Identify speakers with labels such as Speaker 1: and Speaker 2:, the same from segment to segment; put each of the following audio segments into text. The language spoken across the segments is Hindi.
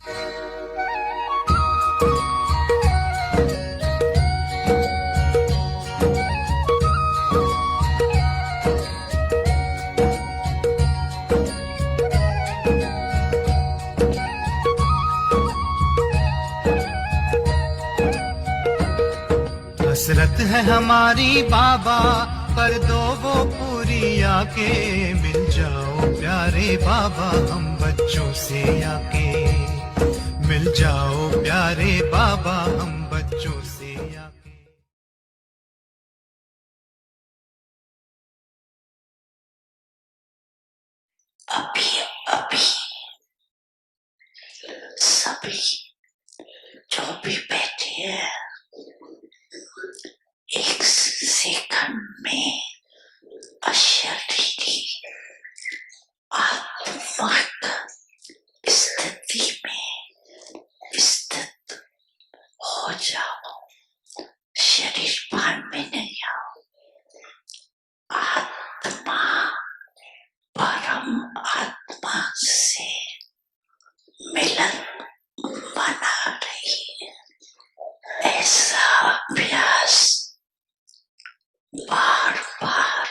Speaker 1: हसरत है हमारी बाबा, कर दो वो पूरी आके। मिल जाओ प्यारे बाबा हम बच्चों से आके। मिल जाओ प्यारे बाबा हम बच्चों से आके।
Speaker 2: अभी अभी सभी जो भी बैठे हैं, एक सेकंड में अशरीरी आत्मिक स्थिति में स्थित हो जाओ। शरीर भान में नहीं आओ। आत्मा परम आत्मा से मिलन बना रही है। ऐसा अभ्यास बार बार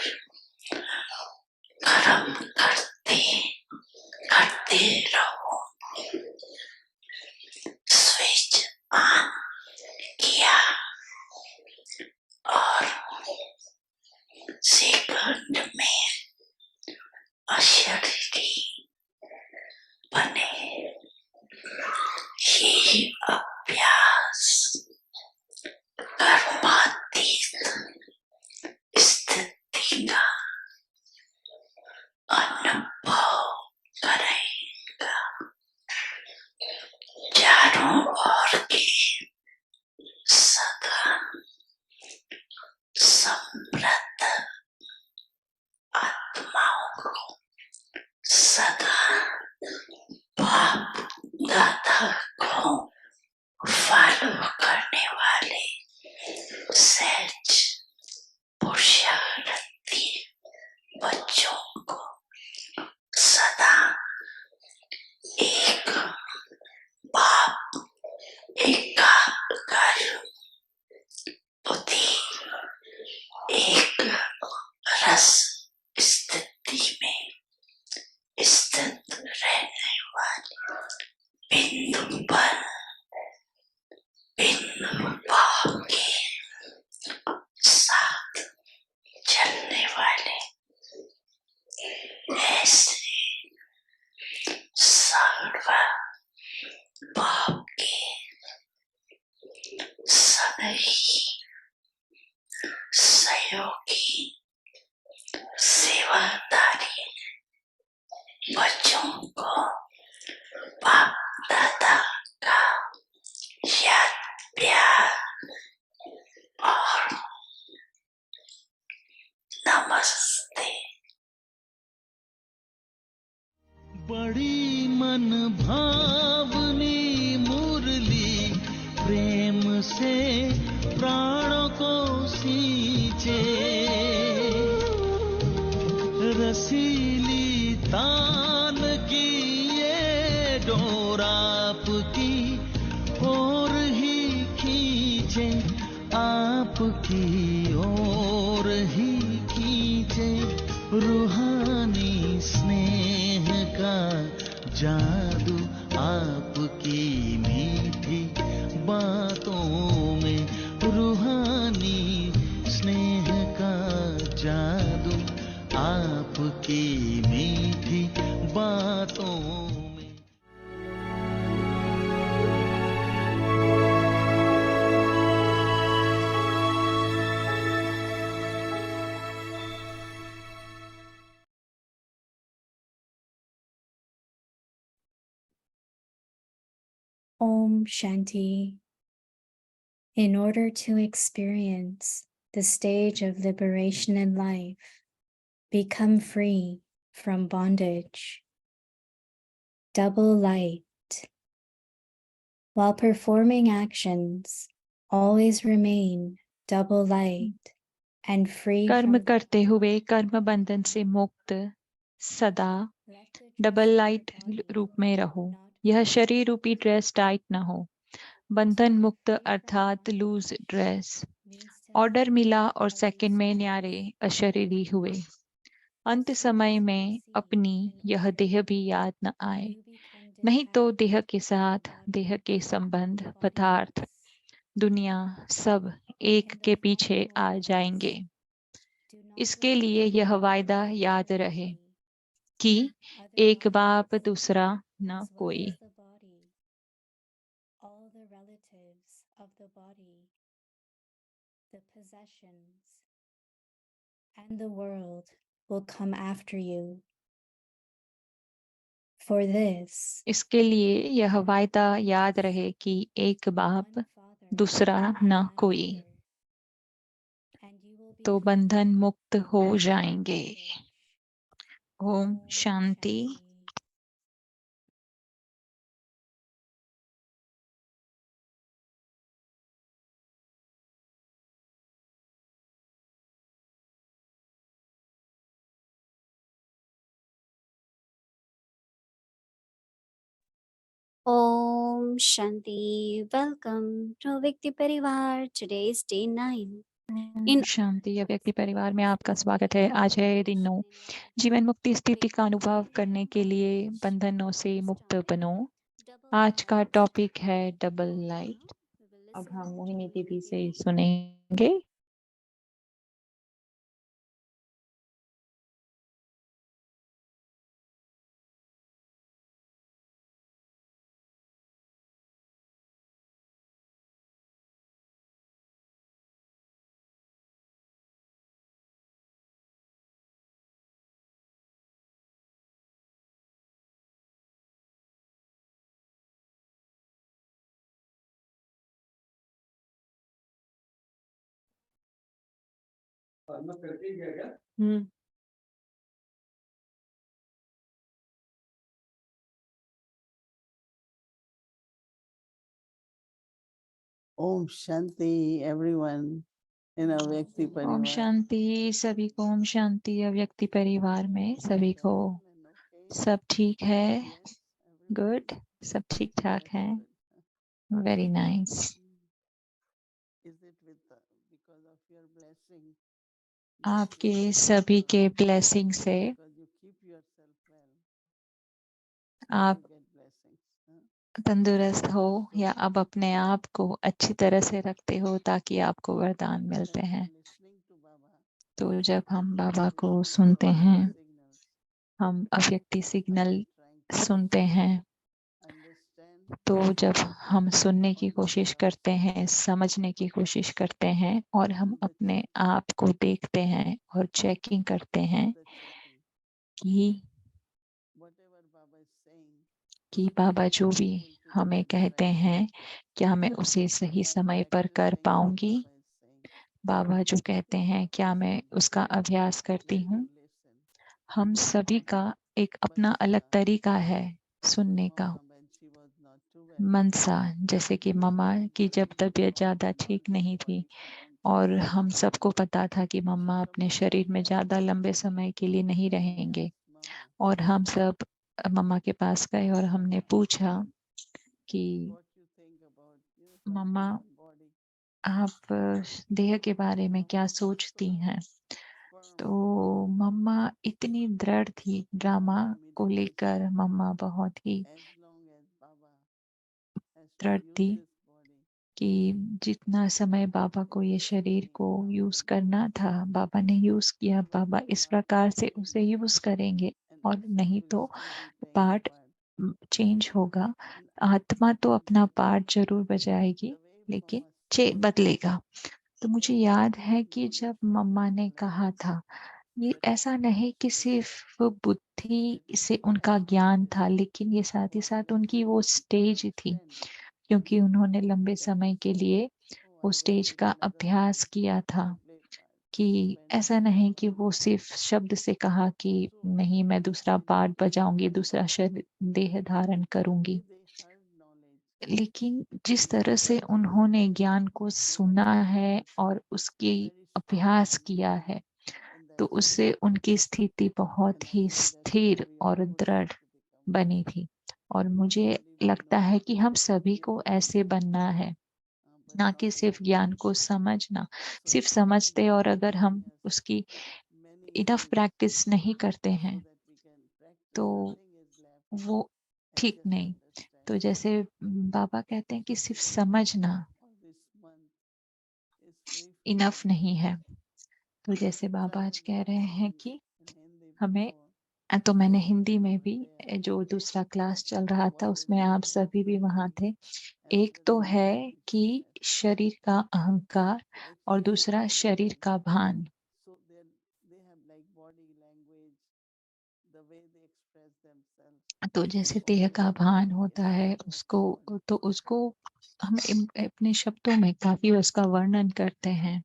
Speaker 2: कर्म करते रहो। स्विच ऑन किया और सेकंड में अशरीरी बने। यही अभ्यास कर्मातीत स्थिति का अनुभव करेगा। चारों ओर के सघन समृद्ध आत्माओं को सदा बाप दादा को फॉलो करने वाले सहज पुरुषार्थी बच्चों को सदा एक बाप एकाकार बुद्धि एक रस स्थिति में स्थित रहने वाले बिंदु पर बिंदु भाव के साथ चलने वाले ऐसे सर्व भाव के सही सहयोगी सेवादारी बच्चों को बाप दादा का याद प्यार और नमस्ते।
Speaker 3: बड़ी मन भावनी मुरली प्रेम से प्राणों को सींचे। रसीली तान की ये डोर आपकी ओर ही खींचे। आपकी ओर ही खींचे। रूहानी स्नेह का जादू आपकी मीठी बातों में। रूहानी स्नेह का जादू आपकी मीठी बातों में।
Speaker 4: Om Shanti. In order to experience the stage of liberation in life, become free from bondage. Double light. While performing actions, always remain double light and free
Speaker 5: कर्म
Speaker 4: from
Speaker 5: करते हुए कर्म बंधन से मुक्त सदा डबल लाइट रूप में रहो। यह शरीर रूपी ड्रेस टाइट न हो। बंधन मुक्त अर्थात लूज ड्रेस। ऑर्डर मिला और सेकंड में न्यारे अशरीरी हुए। अंत समय में अपनी यह देह भी याद न आए, नहीं तो देह के साथ देह के संबंध, पदार्थ, दुनिया सब एक के पीछे आ जाएंगे। इसके लिए यह वायदा याद रहे कि एक बाप दूसरा न कोई।
Speaker 4: All the relatives of the body, the possessions, and the world will come after you. For this,
Speaker 5: इसके लिए यह वायदा याद रहे कि एक बाप दूसरा न कोई, तो बंधन मुक्त हो जाएंगे। Om Shanti.
Speaker 6: Om Shanti. Welcome to Vikti Parivar. Today is day 9.
Speaker 5: Om Shanti. अव्यक्ति परिवार में आपका स्वागत है। आज है दिन 9। जीवन मुक्ति स्थिति का अनुभव करने के लिए बंधनों से मुक्त बनो। आज का टॉपिक है डबल लाइट। अब हम मोहिनी दीदी से सुनेंगे।
Speaker 7: Om Shanti, everyone in Avyakti
Speaker 5: Om
Speaker 7: Parivar.
Speaker 5: शांति सभी को। ओम शांति। अव्यक्ति परिवार में सभी को। सब ठीक है? गुड। सब ठीक ठाक है। Very nice.
Speaker 7: Is it because of your blessing?
Speaker 5: आपके सभी के ब्लेसिंग से
Speaker 7: Because you keep yourself well,
Speaker 5: आप
Speaker 7: you get blessings.
Speaker 5: तंदुरुस्त हो या अब अपने आप को अच्छी तरह से रखते हो ताकि आपको वरदान मिलते हैं।
Speaker 7: Listening to Baba,
Speaker 5: तो जब हम बाबा को सुनते हैं,
Speaker 7: signals,
Speaker 5: हम अव्यक्ति सिग्नल सुनते हैं,
Speaker 7: understand
Speaker 5: तो जब हम सुनने की कोशिश करते हैं, समझने की कोशिश करते हैं और हम अपने आप को देखते हैं और चेकिंग करते हैं
Speaker 7: the checking.
Speaker 5: कि
Speaker 7: Whatever Baba is saying,
Speaker 5: बाबा जो भी हमें कहते हैं क्या मैं उसे सही समय पर कर पाऊंगी।
Speaker 7: Baba is saying,
Speaker 5: बाबा जो कहते हैं क्या मैं उसका अभ्यास करती हूँ।
Speaker 7: listen.
Speaker 5: हम सभी का एक अपना अलग तरीका है सुनने का।
Speaker 7: Mama, when she was not too well,
Speaker 5: मनसा, जैसे कि मम्मा की जब तबीयत ज़्यादा ठीक नहीं थी और हम सबको पता था कि मम्मा अपने शरीर में ज़्यादा लंबे समय के लिए नहीं रहेंगे,
Speaker 7: Mama,
Speaker 5: और हम सब मम्मा के पास गए और हमने पूछा कि
Speaker 7: what you think about your
Speaker 5: mamma
Speaker 7: body?
Speaker 5: आप देह के बारे में क्या सोचती हैं। तो मम्मा इतनी दृढ़ थी ड्रामा को लेकर। मम्मा बहुत ही
Speaker 7: As long as Baba has to
Speaker 5: दृढ़
Speaker 7: use
Speaker 5: थी
Speaker 7: this body,
Speaker 5: कि जितना समय बाबा को ये शरीर को यूज करना था बाबा ने यूज किया, बाबा इस प्रकार से उसे यूज करेंगे और नहीं तो पार्ट चेंज होगा। आत्मा तो अपना पार्ट जरूर बजाएगी लेकिन बदलेगा। तो मुझे याद है कि जब मम्मा ने कहा था, ये ऐसा नहीं कि सिर्फ बुद्धि से उनका ज्ञान था, लेकिन ये साथ ही साथ उनकी वो स्टेज थी, क्योंकि उन्होंने लंबे समय के लिए वो स्टेज का अभ्यास किया था। कि ऐसा नहीं कि वो सिर्फ शब्द से कहा कि नहीं मैं दूसरा पार्ट बजाऊंगी, दूसरा शरीर देह धारण करूंगी, लेकिन जिस तरह से उन्होंने ज्ञान को सुना है और उसकी अभ्यास किया है, तो उससे उनकी स्थिति बहुत ही स्थिर और दृढ़ बनी थी और मुझे लगता है कि हम सभी को ऐसे बनना है, ना कि सिर्फ ज्ञान को समझना। सिर्फ समझते और अगर हम उसकी इनफ प्रैक्टिस नहीं करते हैं तो वो ठीक नहीं। तो जैसे बाबा कहते हैं कि सिर्फ समझना इनफ नहीं है। तो जैसे बाबा आज कह रहे हैं कि हमें, तो मैंने हिंदी में भी जो दूसरा क्लास चल रहा था उसमें आप सभी भी वहां थे। एक तो है कि शरीर का अहंकार और दूसरा शरीर का भान। तो जैसे देह का भान होता है उसको, तो उसको हम अपने शब्दों में काफी उसका वर्णन करते हैं।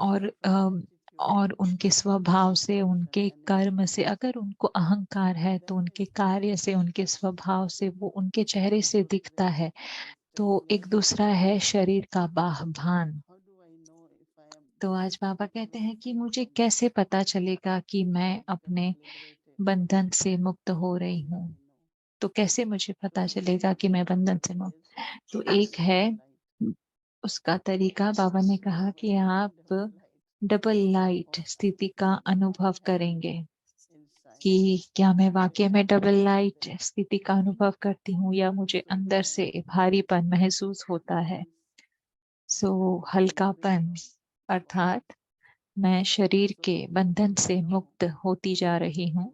Speaker 5: और उनके स्वभाव से, उनके कर्म से, अगर उनको अहंकार है तो उनके कार्य से, उनके स्वभाव से, वो उनके चेहरे से दिखता है। तो एक दूसरा है शरीर का भान। तो आज बाबा कहते हैं कि मुझे कैसे पता चलेगा कि मैं अपने बंधन से मुक्त हो रही हूँ। तो कैसे मुझे पता चलेगा कि मैं बंधन से मुक्त? तो एक है उसका तरीका, बाबा ने कहा कि आप डबल लाइट स्थिति का अनुभव करेंगे कि क्या मैं वाकई में डबल लाइट स्थिति का अनुभव करती हूँ या मुझे अंदर से भारीपन महसूस होता है। हल्कापन, अर्थात मैं शरीर के बंधन से मुक्त होती जा रही हूँ।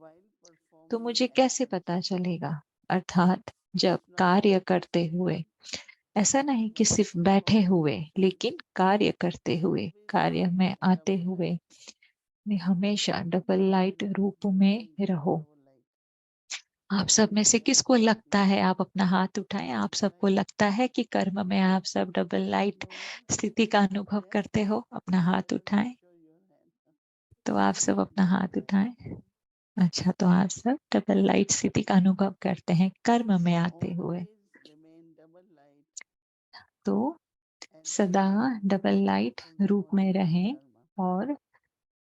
Speaker 5: तो मुझे कैसे पता चलेगा? अर्थात जब कार्य करते हुए, ऐसा नहीं कि सिर्फ बैठे हुए, लेकिन कार्य करते हुए, कार्य में आते हुए हमेशा डबल लाइट रूप में रहो। आप सब में से किसको लगता है, आप अपना हाथ उठाएं, आप सबको लगता है कि कर्म में आप सब डबल लाइट स्थिति का अनुभव करते हो? अपना हाथ उठाएं। तो आप सब अपना हाथ उठाएं। अच्छा, तो आप सब डबल लाइट स्थिति का अनुभव करते हैं कर्म में आते हुए। तो सदा डबल लाइट रूप में रहें और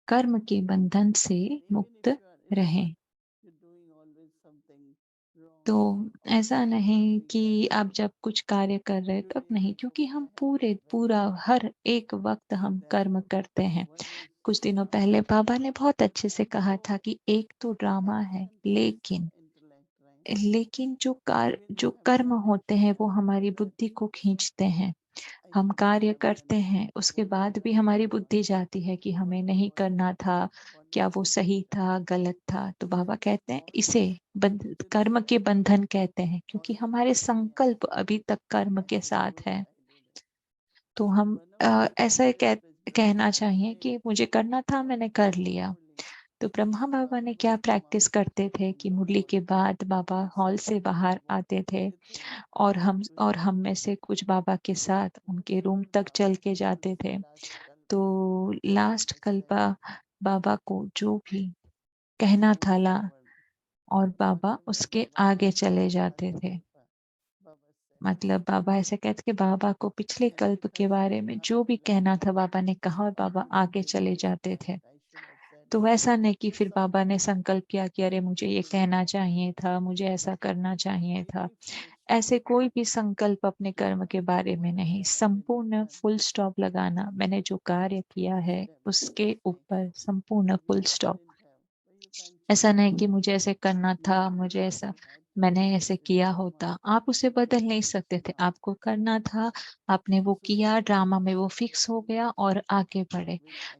Speaker 5: कर्म के बंधन से मुक्त रहें। तो ऐसा नहीं कि आप जब कुछ कार्य कर रहे तब नहीं, क्योंकि हम पूरा हर एक वक्त हम कर्म करते हैं। कुछ दिनों पहले बाबा ने बहुत अच्छे से कहा था कि एक तो ड्रामा है, लेकिन जो कर्म होते हैं वो हमारी बुद्धि को खींचते हैं। हम कार्य करते हैं, उसके बाद भी हमारी बुद्धि जाती है कि हमें नहीं करना था, क्या वो सही था, गलत था। तो बाबा कहते हैं इसे कर्म के बंधन कहते हैं, क्योंकि हमारे संकल्प अभी तक कर्म के साथ है। तो हम ऐसा कहना चाहिए कि मुझे करना था, मैंने कर लिया। तो ब्रह्मा बाबा ने क्या प्रैक्टिस करते थे कि मुरली के बाद बाबा हॉल से बाहर आते थे और हम में से कुछ बाबा के साथ उनके रूम तक चल के जाते थे। तो लास्ट कल्पा बाबा को जो भी कहना था और बाबा उसके आगे चले जाते थे। मतलब बाबा ऐसे कहते कि बाबा को पिछले कल्प के बारे में जो भी कहना था बाबा ने कहा और बाबा आगे चले जाते थे। तो वैसा नहीं कि फिर बाबा ने संकल्प किया कि अरे मुझे ये कहना चाहिए था, मुझे ऐसा करना चाहिए था। ऐसे कोई भी संकल्प अपने कर्म के बारे में नहीं। संपूर्ण फुल स्टॉप लगाना, मैंने जो कार्य किया है उसके ऊपर संपूर्ण फुल स्टॉप। ऐसा नहीं कि मुझे ऐसे करना था, मुझे ऐसा, मैंने ऐसे किया होता। आप उसे बदल नहीं सकते थे, आपको करना था, आपने वो किया, ड्रामा में वो फिक्स हो गया और आगे बढ़े।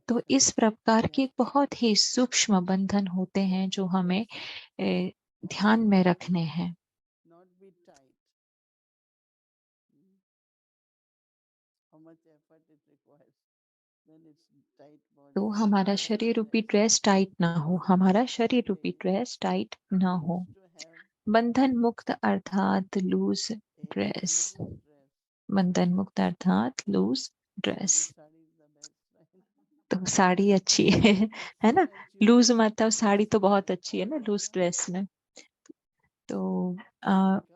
Speaker 5: तो इस प्रकार के बहुत ही सूक्ष्म बंधन होते हैं जो हमें ध्यान में रखने हैं। तो हमारा शरीर रूपी ड्रेस टाइट ना हो, हमारा शरीर रूपी ड्रेस टाइट ना हो। बंधन मुक्त अर्थात लूज ड्रेस, बंधन मुक्त अर्थात लूज ड्रेस। तो साड़ी अच्छी है ना? लूज मतलब साड़ी तो बहुत अच्छी है ना लूज ड्रेस में। तो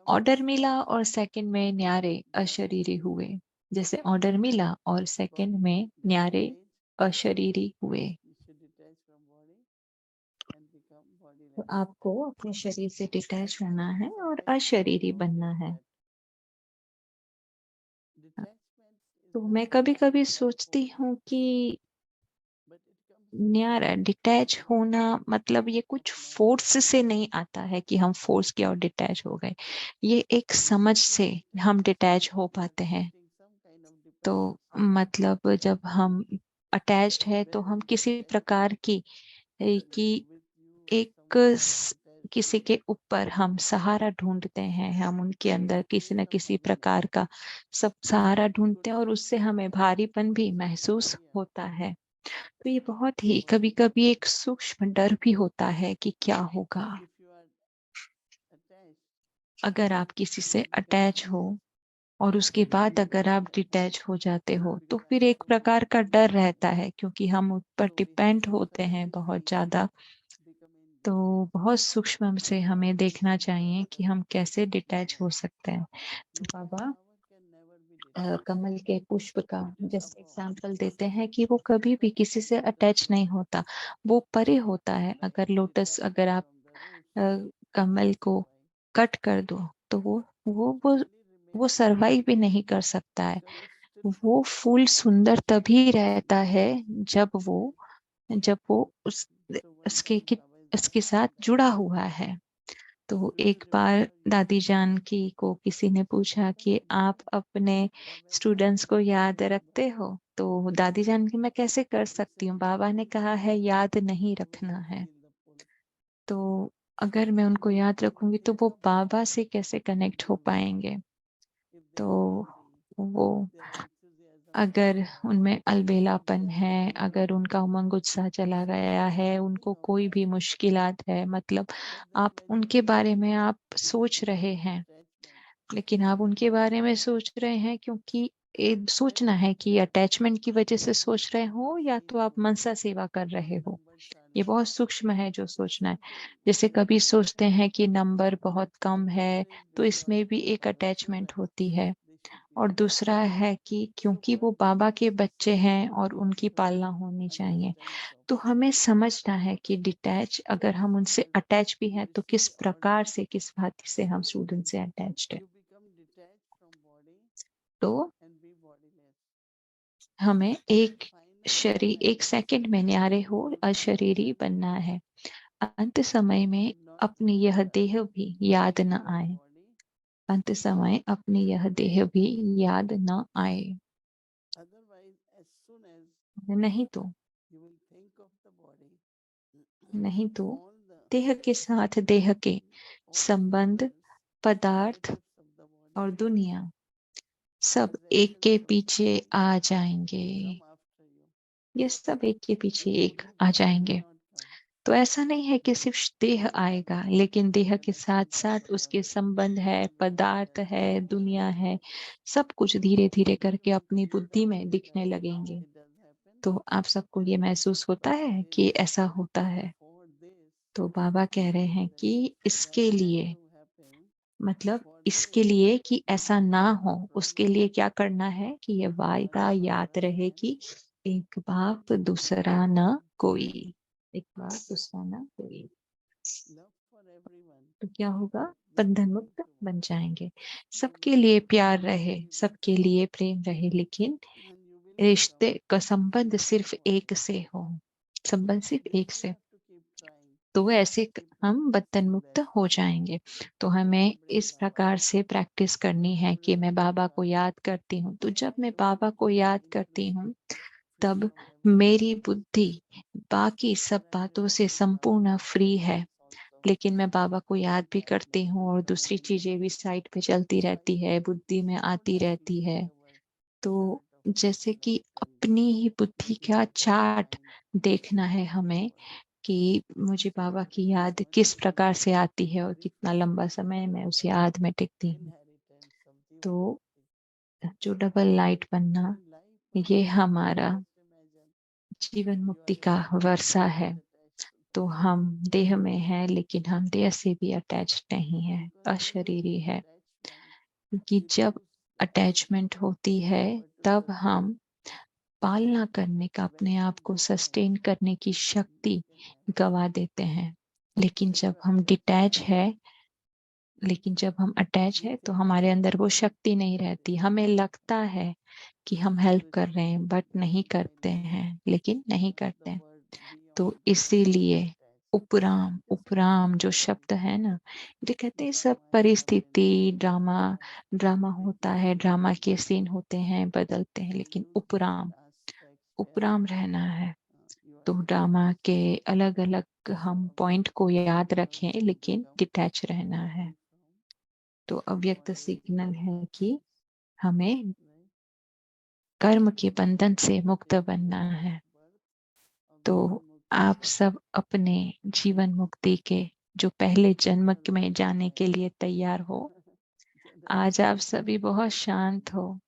Speaker 5: ऑर्डर मिला और सेकंड में न्यारे अशरीरी हुए। जैसे ऑर्डर मिला और सेकंड में न्यारे अशरीरी हुए। तो आपको अपने शरीर से डिटैच होना है और अशरीरी बनना है। तो मैं कभी-कभी सोचती हूँ कि यार डिटैच होना मतलब ये कुछ फोर्स से नहीं आता है कि हम फोर्स किया और डिटैच हो गए। ये एक समझ से हम डिटैच हो पाते हैं। तो मतलब जब हम अटैच्ड है तो हम किसी प्रकार की कि एक किसी के ऊपर हम सहारा ढूंढते हैं, हम उनके अंदर किसी न किसी प्रकार का सब सहारा ढूंढते हैं और उससे हमें भारीपन भी महसूस होता है। तो ये बहुत ही कभी-कभी एक सूक्ष्म डर भी होता है कि क्या होगा अगर आप किसी से अटैच हो और उसके बाद अगर आप डिटैच हो जाते हो, तो फिर एक प्रकार का डर रहता है क्योंकि हम उस पर डिपेंड होते हैं बहुत ज़्यादा। तो बहुत सूक्ष्म से हमें देखना चाहिए कि हम कैसे डिटैच हो सकते हैं। तो बाबा कमल के पुष्प का जैसे एग्जाम्पल देते हैं कि वो कभी भी किसी से अटैच नहीं होता, वो परे होता है। अगर लोटस अगर आप कमल को कट कर दो तो वो वो वो सरवाइव भी नहीं कर सकता है। वो फूल सुंदर तभी रहता है जब वो उसके साथ जुड़ा हुआ है। तो एक बार दादी जान की को किसी ने पूछा कि आप अपने स्टूडेंट्स को याद रखते हो? तो दादी जान की मैं कैसे कर सकती हूँ? बाबा ने कहा है याद नहीं रखना है। तो अगर मैं उनको याद रखूंगी तो वो बाबा से कैसे कनेक्ट हो पाएंगे? तो वो अगर उनमें अलबेलापन है, अगर उनका उमंग उत्साह चला गया है, उनको कोई भी मुश्किलात है, मतलब आप उनके बारे में आप सोच रहे हैं, लेकिन आप उनके बारे में सोच रहे हैं क्योंकि सोचना है कि अटैचमेंट की वजह से सोच रहे हो या तो आप मनसा सेवा कर रहे हो। ये बहुत सूक्ष्म है जो सोचना है। जैसे कभी सोचते हैं कि नंबर बहुत कम है, तो इसमें भी एक अटैचमेंट होती है। और दूसरा है कि क्योंकि वो बाबा के बच्चे हैं और उनकी पालना होनी चाहिए। तो हमें समझना है कि डिटैच अगर हम उनसे अटैच भी हैं तो किस प्रकार से, किस भांति से हम स्टूडेंट से अटैच्ड है। तो हमें एक सेकंड में न्यारे हो अशरीरी बनना है। अंत समय में अपनी यह देह भी याद न आए। अंत समय अपनी यह देह भी याद न आए। नहीं तो नहीं तो देह के साथ देह के संबंध, पदार्थ और दुनिया सब एक के पीछे आ जाएंगे। ये सब एक के पीछे एक आ जाएंगे। तो ऐसा नहीं है कि सिर्फ देह आएगा, लेकिन देह के साथ साथ उसके संबंध है, पदार्थ है, दुनिया है, सब कुछ धीरे धीरे करके अपनी बुद्धि में दिखने लगेंगे। तो आप सबको ये महसूस होता है कि ऐसा होता है? तो बाबा कह रहे हैं कि इसके लिए मतलब इसके लिए कि ऐसा ना हो, उसके लिए क्या करना है कि ये वायदा याद रहे कि एक बाप दूसरा न कोई, एक बाप दूसरा न कोई। तो क्या होगा? बंधन मुक्त बन जाएंगे। सबके लिए प्यार रहे, सबके लिए प्रेम रहे, लेकिन रिश्ते का संबंध सिर्फ एक से हो, संबंध सिर्फ एक से, तो ऐसे हम बंधन मुक्त हो जाएंगे। तो हमें इस प्रकार से प्रैक्टिस करनी है कि मैं बाबा को याद करती हूँ। तो जब मैं बाबा को याद करती हूँ तब मेरी बुद्धि बाकी सब बातों से संपूर्ण फ्री है, लेकिन मैं बाबा को याद भी करती हूँ और दूसरी चीजें भी साइड पे चलती रहती है, बुद्धि में आती रहती है। तो जैसे कि अपनी ही बुद्धि का चार्ट देखना है हमें कि मुझे बाबा की याद किस प्रकार से आती है और कितना लंबा समय मैं उस याद में टिकती हूँ। तो जो डबल लाइट बनना, ये हमारा जीवन मुक्ति का वर्षा है। तो हम देह में हैं, लेकिन हम देह से भी अटैच नहीं है, अशरीरी है। क्योंकि जब अटैचमेंट होती है तब हम पालना करने का, अपने आप को सस्टेन करने की शक्ति गवा देते हैं। लेकिन जब हम डिटैच है, लेकिन जब हम अटैच है तो हमारे अंदर वो शक्ति नहीं रहती। हमें लगता है कि हम हेल्प कर रहे हैं बट नहीं करते हैं, लेकिन नहीं करते हैं। तो इसीलिए उपराम, उपराम जो शब्द है ना, ये कहते हैं सब परिस्थिति ड्रामा, ड्रामा होता है, ड्रामा के सीन होते हैं, बदलते हैं, लेकिन उपराम, उपराम रहना है। तो ड्रामा के अलग अलग हम पॉइंट को याद रखें, लेकिन डिटैच रहना है। तो अव्यक्त सिग्नल है कि हमें कर्म के बंधन से मुक्त बनना है। तो आप सब अपने जीवन मुक्ति के जो पहले जन्म में जाने के लिए तैयार हो। आज आप सभी बहुत शांत हो,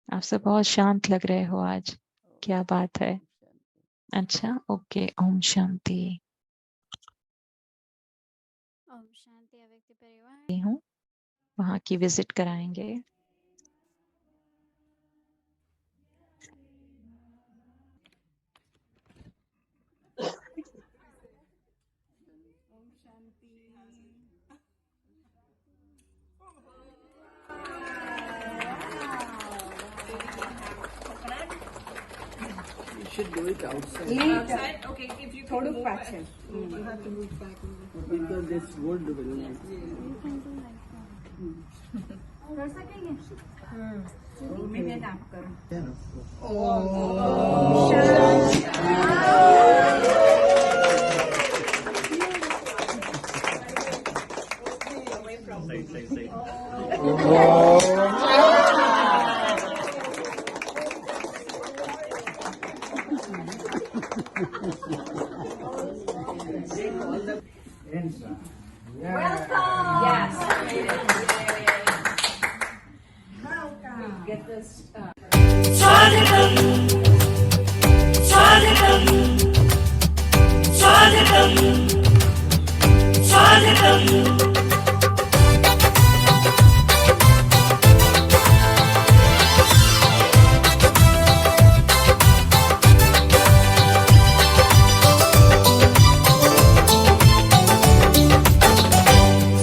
Speaker 5: आप सब बहुत शांत लग रहे हो आज। क्या बात है। अच्छा, ओके, ओम शांति।
Speaker 6: ओम शांति अव्यक्त परिवार।
Speaker 5: हूँ वहाँ की विजिट कराएंगे।
Speaker 8: Should do it outside.
Speaker 9: Outside? Okay, if you can move back.
Speaker 8: You have to move back because this wood will not.
Speaker 9: Maybe आप करो.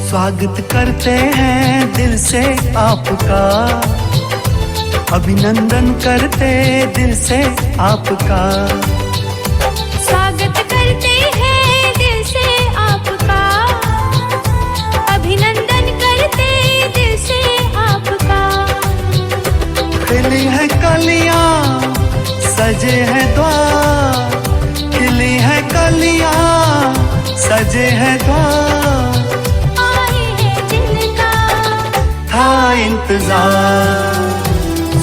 Speaker 1: स्वागत करते हैं दिल से आपका, अभिनंदन करते दिल से आपका।
Speaker 6: स्वागत करते हैं दिल से आपका, अभिनंदन करते दिल से आपका।
Speaker 1: खिली है कलियां, सजे हैं द्वार, खिली है कलियां, सजे हैं द्वार। था इंतजार,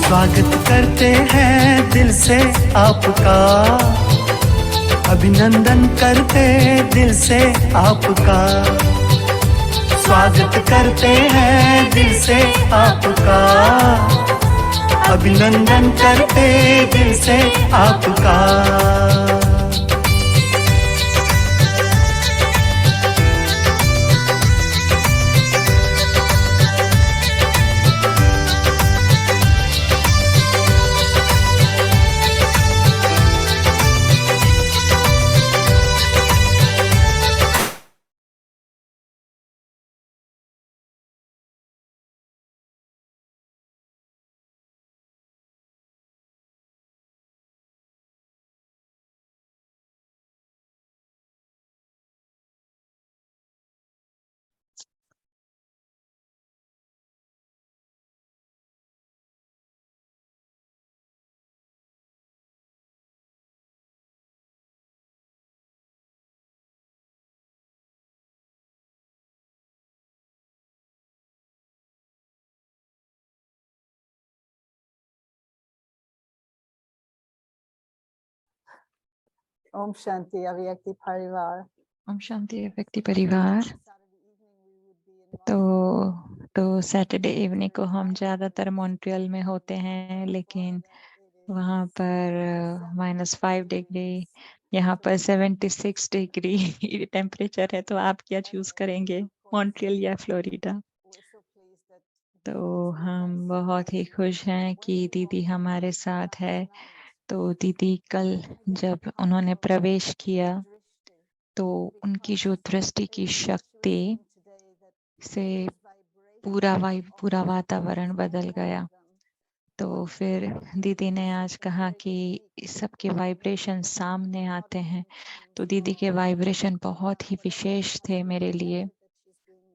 Speaker 1: स्वागत करते हैं दिल से आपका, अभिनंदन करते दिल से आपका। स्वागत करते हैं दिल से आपका, अभिनंदन करते दिल से आपका।
Speaker 7: Om Shanti Avyakti Parivar.
Speaker 5: Om Shanti व्यक्ति परिवार। तो सैटरडे इवनिंग को हम ज़्यादातर मॉन्ट्रियल में होते हैं, लेकिन वहाँ पर -5 डिग्री, यहाँ पर 76 डिग्री टेम्परेचर है। तो आप क्या चूज़ करेंगे, मॉन्ट्रियल या फ्लोरिडा? तो हम बहुत ही खुश हैं कि दीदी हमारे साथ है। तो दीदी कल जब उन्होंने प्रवेश किया तो उनकी जो दृष्टि की शक्ति से पूरा वातावरण बदल गया। तो फिर दीदी ने आज कहा कि इस सब के वाइब्रेशन सामने आते हैं। तो दीदी के वाइब्रेशन बहुत ही विशेष थे मेरे लिए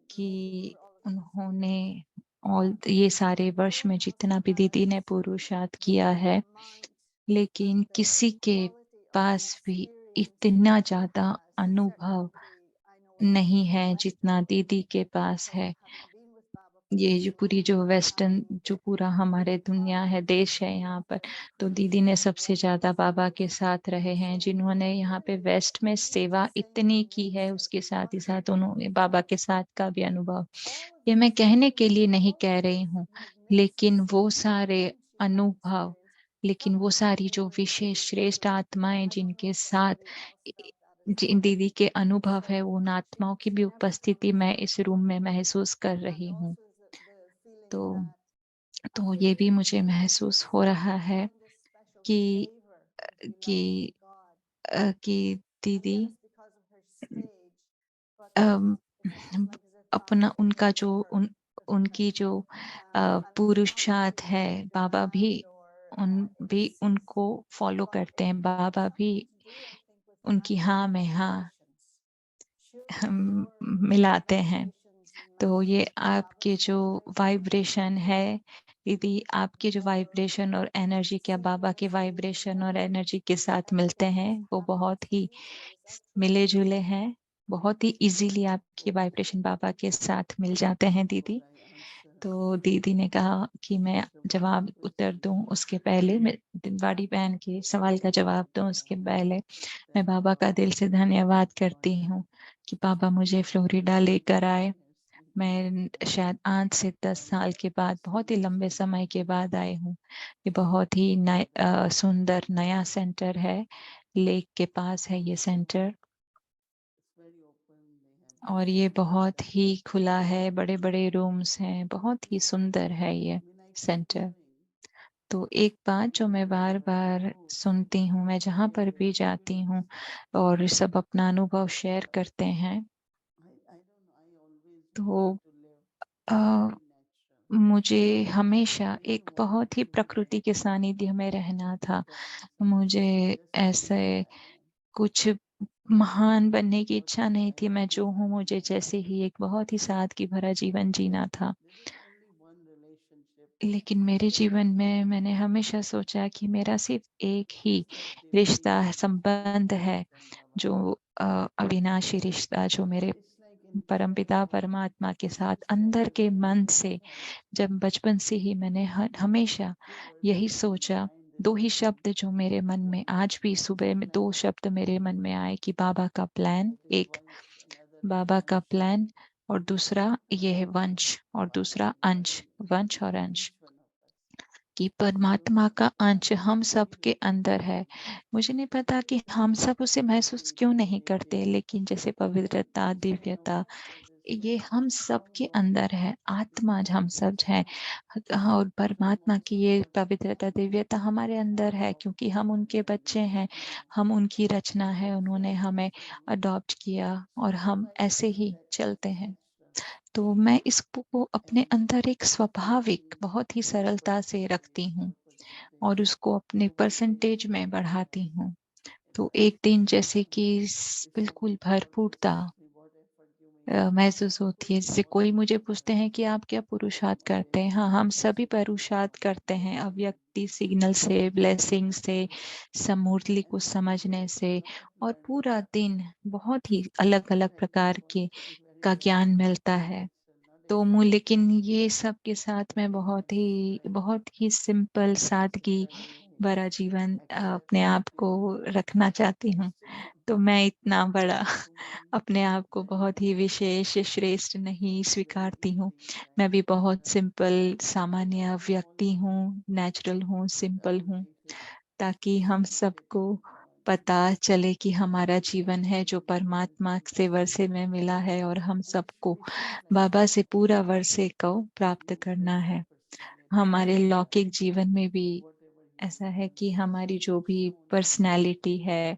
Speaker 5: कि उन्होंने ऑल ये सारे वर्ष में जितना भी दीदी ने पुरुषार्थ किया है, लेकिन किसी के पास भी इतना ज़्यादा अनुभव नहीं है जितना दीदी के पास है। ये जो पूरी जो वेस्टर्न जो पूरा हमारे दुनिया है, देश है यहाँ पर, तो दीदी ने सबसे ज़्यादा बाबा के साथ रहे हैं। जिन्होंने यहाँ पे वेस्ट में सेवा इतनी की है, उसके साथ ही साथ उन्होंने बाबा के साथ का भी अनुभव। ये मैं कहने के लिए नहीं कह रही हूँ, लेकिन वो सारे अनुभव, लेकिन वो सारी जो विशेष श्रेष्ठ आत्माएं जिनके साथ जिन दीदी के अनुभव है, उन आत्माओं की भी उपस्थिति मैं इस रूम में महसूस कर रही हूँ। तो ये भी मुझे महसूस हो रहा है कि कि कि दीदी अपना उनका जो उनकी जो पुरुषार्थ है, बाबा भी उनको फॉलो करते हैं। बाबा भी उनकी हाँ में हाँ मिलाते हैं। तो ये आपके जो वाइब्रेशन है दीदी, आपके जो वाइब्रेशन और एनर्जी क्या बाबा के वाइब्रेशन और एनर्जी के साथ मिलते हैं, वो बहुत ही मिले जुले हैं। बहुत ही इजीली आपकी वाइब्रेशन बाबा के साथ मिल जाते हैं दीदी। तो दीदी ने कहा कि मैं जवाब उत्तर दूं उसके पहले, मैं बड़ी बहन के सवाल का जवाब दूं उसके पहले मैं बाबा का दिल से धन्यवाद करती हूँ कि बाबा मुझे फ्लोरिडा लेकर आए। मैं शायद 8 से 10 साल के बाद, बहुत ही लंबे समय के बाद आई हूँ। ये बहुत ही सुंदर नया सेंटर है, लेक के पास है ये सेंटर, और ये बहुत ही खुला है, बड़े बड़े रूम्स हैं, बहुत ही सुंदर है ये सेंटर। तो एक बात जो मैं बार बार सुनती हूँ, मैं जहाँ पर भी जाती हूँ और सब अपना अनुभव शेयर करते हैं, तो मुझे हमेशा एक बहुत ही प्रकृति के सानिध्य में रहना था। मुझे ऐसे कुछ महान बनने की इच्छा नहीं थी। मैं जो हूँ, मुझे जैसे ही एक बहुत ही सादगी भरा जीवन जीना था। लेकिन मेरे जीवन में मैंने हमेशा सोचा कि मेरा सिर्फ एक ही रिश्ता संबंध है, जो अविनाशी रिश्ता, जो मेरे परमपिता परमात्मा के साथ अंदर के मन से, जब बचपन से ही मैंने हमेशा यही सोचा। 2 ही शब्द जो मेरे मन में आज भी सुबह में 2 शब्द मेरे मन में आए कि बाबा का प्लान, एक बाबा का प्लान और दूसरा ये है वंश, और दूसरा अंश, वंश और अंश, कि परमात्मा का अंश हम सब के अंदर है। मुझे नहीं पता कि हम सब उसे महसूस क्यों नहीं करते, लेकिन जैसे पवित्रता, दिव्यता, ये हम सब के अंदर है। आत्मा हम सब है, और परमात्मा की ये पवित्रता, दिव्यता हमारे अंदर है, क्योंकि हम उनके बच्चे हैं, हम उनकी रचना है। उन्होंने हमें अडॉप्ट किया और हम ऐसे ही चलते हैं। तो मैं इसको अपने अंदर एक स्वाभाविक बहुत ही सरलता से रखती हूँ और उसको अपने परसेंटेज में बढ़ाती हूँ। तो एक दिन जैसे कि बिल्कुल भरपूरता महसूस होती है। जैसे कोई मुझे पूछते हैं कि आप क्या पुरुषार्थ करते हैं? हाँ, हम सभी पुरुषार्थ करते हैं, अव्यक्ति सिग्नल से, ब्लेसिंग से, समूर्ति को समझने से, और पूरा दिन बहुत ही अलग अलग प्रकार के का ज्ञान मिलता है। तो लेकिन ये सब के साथ मैं बहुत ही सिंपल सादगी भरा जीवन अपने आप को रखना चाहती हूँ। तो मैं इतना बड़ा अपने आप को बहुत ही विशेष श्रेष्ठ नहीं स्वीकारती हूँ। मैं भी बहुत सिंपल सामान्य व्यक्ति हूँ, नेचुरल हूँ, सिंपल हूँ, ताकि हम सबको पता चले कि हमारा जीवन है जो परमात्मा से वर्षे में मिला है, और हम सबको बाबा से पूरा वर्षे को प्राप्त करना है। हमारे लौकिक जीवन में भी ऐसा है कि हमारी जो भी पर्सनैलिटी है,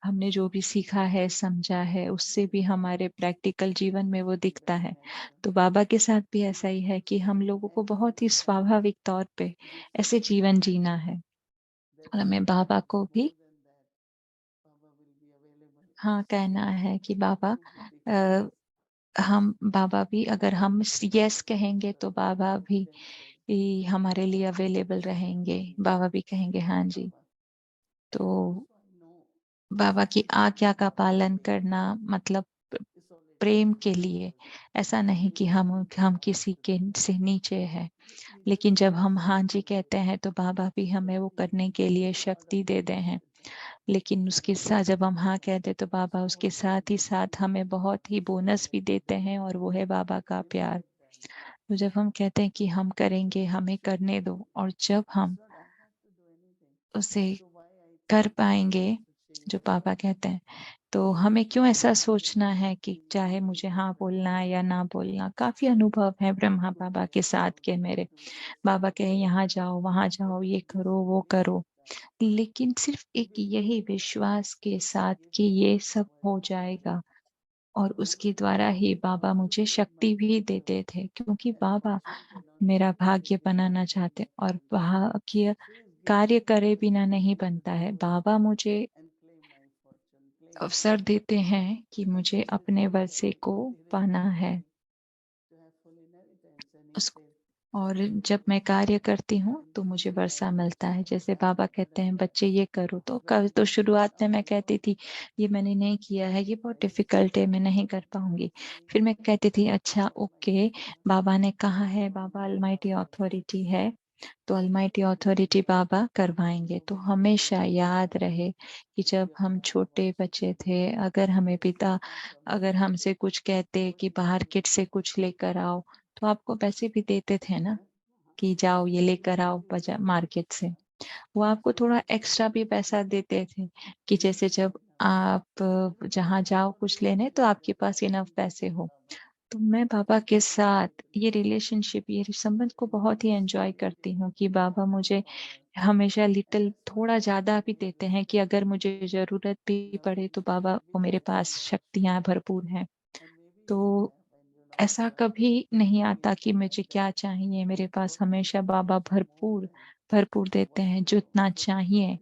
Speaker 5: हमने जो भी सीखा है, समझा है, उससे भी हमारे प्रैक्टिकल जीवन में वो दिखता है। तो बाबा के साथ भी ऐसा ही है कि हम लोगों को बहुत ही स्वाभाविक तौर पे ऐसे जीवन जीना है और हमें बाबा को भी हाँ कहना है कि बाबा हम बाबा भी अगर हम यस कहेंगे तो बाबा भी हमारे लिए अवेलेबल रहेंगे। बाबा भी कहेंगे हाँ जी। तो बाबा की आज्ञा का पालन करना मतलब प्रेम के लिए, ऐसा नहीं कि हम किसी के से नीचे है, लेकिन जब हम हाँ जी कहते हैं तो बाबा भी हमें वो करने के लिए शक्ति देते हैं। लेकिन उसके साथ जब हम हाँ कहते तो बाबा उसके साथ ही साथ हमें बहुत ही बोनस भी देते हैं और वो है बाबा का प्यार। तो जब हम कहते हैं कि हम करेंगे, हमें करने दो, और जब हम उसे कर पाएंगे जो पापा कहते हैं, तो हमें क्यों ऐसा सोचना है कि चाहे मुझे हाँ बोलना है या ना बोलना। काफी अनुभव है ब्रह्मा बाबा के साथ के मेरे। बाबा कहे यहाँ जाओ, वहां जाओ, ये करो, वो करो, लेकिन सिर्फ एक यही विश्वास के साथ कि ये सब हो जाएगा, और उसके द्वारा ही बाबा मुझे शक्ति भी देते थे, क्योंकि बाबा मेरा भाग्य बनाना चाहते, और भाग्य कार्य करे बिना नहीं बनता है। बाबा मुझे अवसर देते हैं कि मुझे अपने वर्षे को पाना है उसको, और जब मैं कार्य करती हूँ तो मुझे वर्षा मिलता है। जैसे बाबा कहते हैं बच्चे ये करो, तो कल तो शुरुआत में मैं कहती थी ये मैंने नहीं किया है, ये बहुत डिफिकल्ट है, मैं नहीं कर पाऊंगी। फिर मैं कहती थी अच्छा ओके, बाबा ने कहा है, बाबा अलमाइटी अथॉरिटी है, तो अलमाइटी अथॉरिटी बाबा करवाएंगे। तो हमेशा याद रहे कि जब हम छोटे बच्चे थे, अगर हमें पिता अगर हमसे कुछ कहते कि बाहर किट से कुछ लेकर आओ, तो आपको पैसे भी देते थे ना कि जाओ ये लेकर आओ बाजार मार्केट से। वो आपको थोड़ा एक्स्ट्रा भी पैसा देते थे कि जैसे जब आप जहाँ जाओ कुछ लेने तो आपके पास इनफ पैसे हो। तो मैं बाबा के साथ ये रिलेशनशिप, ये संबंध को बहुत ही एंजॉय करती हूँ कि बाबा मुझे हमेशा लिटिल थोड़ा ज्यादा भी देते हैं कि अगर मुझे जरूरत भी पड़े तो बाबा को मेरे पास शक्तियां भरपूर हैं। तो ऐसा कभी नहीं आता कि मुझे क्या चाहिए, मेरे पास हमेशा बाबा भरपूर भरपूर देते हैं। जितना चाहिए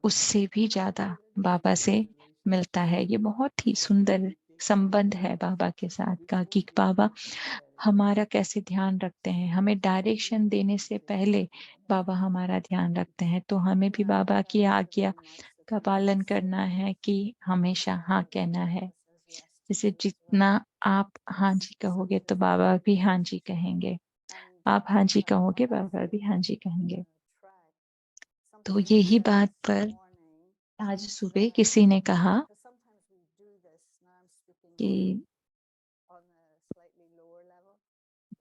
Speaker 5: उससे भी ज्यादा बाबा से मिलता है। ये बहुत ही सुंदर संबंध है बाबा के साथ का कि बाबा हमारा कैसे ध्यान रखते हैं। हमें डायरेक्शन देने से पहले बाबा हमारा ध्यान रखते हैं। तो हमें भी बाबा की आज्ञा का पालन करना है कि हमेशा हाँ कहना है। जैसे जितना आप हाँ जी कहोगे तो बाबा भी हाँ जी कहेंगे, आप हाँ जी कहोगे बाबा भी हाँ जी कहेंगे। तो यही बात पर आज सुबह किसी ने कहा कि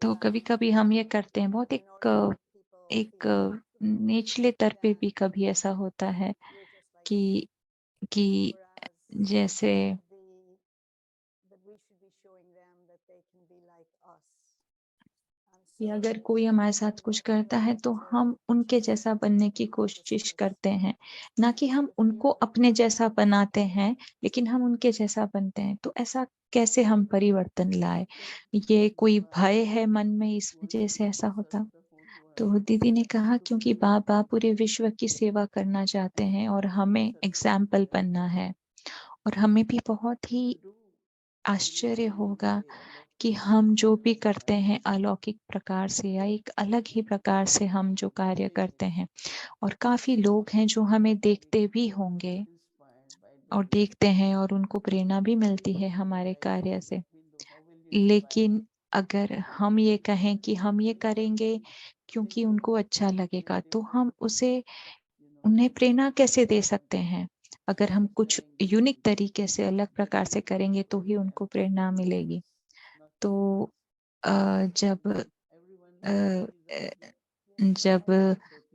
Speaker 5: तो कभी कभी हम ये करते हैं बहुत एक निचले स्तर पे भी कभी ऐसा होता है कि कि जैसे कि अगर कोई हमारे साथ कुछ करता है तो हम उनके जैसा बनने की कोशिश करते हैं, ना कि हम उनको अपने जैसा बनाते हैं, लेकिन हम उनके जैसा बनते हैं। तो ऐसा कैसे हम परिवर्तन लाए? ये कोई भय है मन में, इस वजह से ऐसा होता। तो दीदी ने कहा क्योंकि बाबा पूरे विश्व की सेवा करना चाहते हैं और हमें एग्जाम्पल बनना है, और हमें भी बहुत ही आश्चर्य होगा कि हम जो भी करते हैं अलौकिक प्रकार से या एक अलग ही प्रकार से हम जो कार्य करते हैं, और काफी लोग हैं जो हमें देखते भी होंगे और देखते हैं और उनको प्रेरणा भी मिलती है हमारे कार्य से। लेकिन अगर हम ये कहें कि हम ये करेंगे क्योंकि उनको अच्छा लगेगा, तो हम उसे उन्हें प्रेरणा कैसे दे सकते हैं? अगर हम कुछ यूनिक तरीके से अलग प्रकार से करेंगे तो ही उनको प्रेरणा मिलेगी। तो जब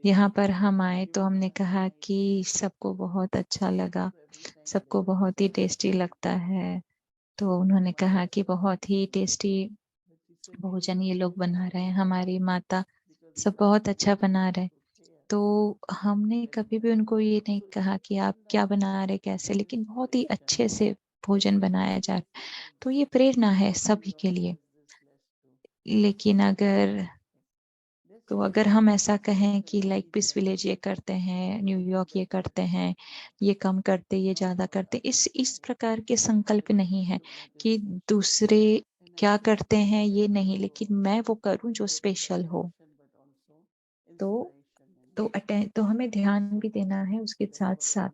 Speaker 5: यहाँ पर हम आए तो हमने कहा कि सबको बहुत अच्छा लगा, सबको बहुत ही टेस्टी लगता है। तो उन्होंने कहा कि बहुत ही टेस्टी भोजन ये लोग बना रहे हैं, हमारी माता सब बहुत अच्छा बना रहे। तो हमने कभी भी उनको ये नहीं कहा कि आप क्या बना रहे कैसे, लेकिन बहुत ही अच्छे से भोजन बनाया जा रहा है। तो ये प्रेरणा है सभी के लिए। लेकिन अगर हम ऐसा कहें कि लाइक पीस विलेज ये करते हैं, न्यूयॉर्क ये करते हैं, ये कम करते, ये ज्यादा करते, इस प्रकार के संकल्प नहीं है कि दूसरे क्या करते हैं ये नहीं, लेकिन मैं वो करूं जो स्पेशल हो। तो तो हमें ध्यान भी देना है, उसके साथ साथ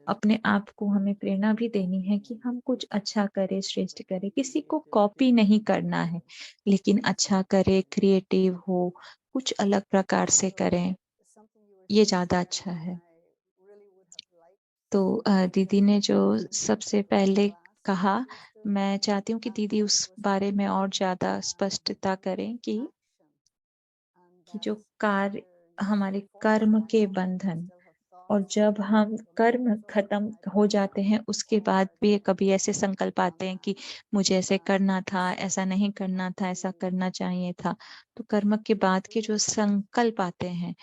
Speaker 5: अपने आप को हमें प्रेरणा भी देनी है कि हम कुछ अच्छा करें, श्रेष्ठ करें। किसी को कॉपी नहीं करना है, लेकिन अच्छा करें, क्रिएटिव हो, कुछ अलग प्रकार से करें, ये ज्यादा अच्छा है। तो दीदी ने जो सबसे पहले कहा, मैं चाहती हूँ कि दीदी उस बारे में और ज्यादा स्पष्टता करें कि जो कार्य, हमारे कर्म के बंधन, और जब हम कर्म खत्म हो जाते हैं उसके बाद भी कभी ऐसे संकल्प आते हैं कि मुझे ऐसे करना था, ऐसा नहीं करना था, ऐसा करना चाहिए था। तो कर्म के बाद के जो संकल्प आते हैं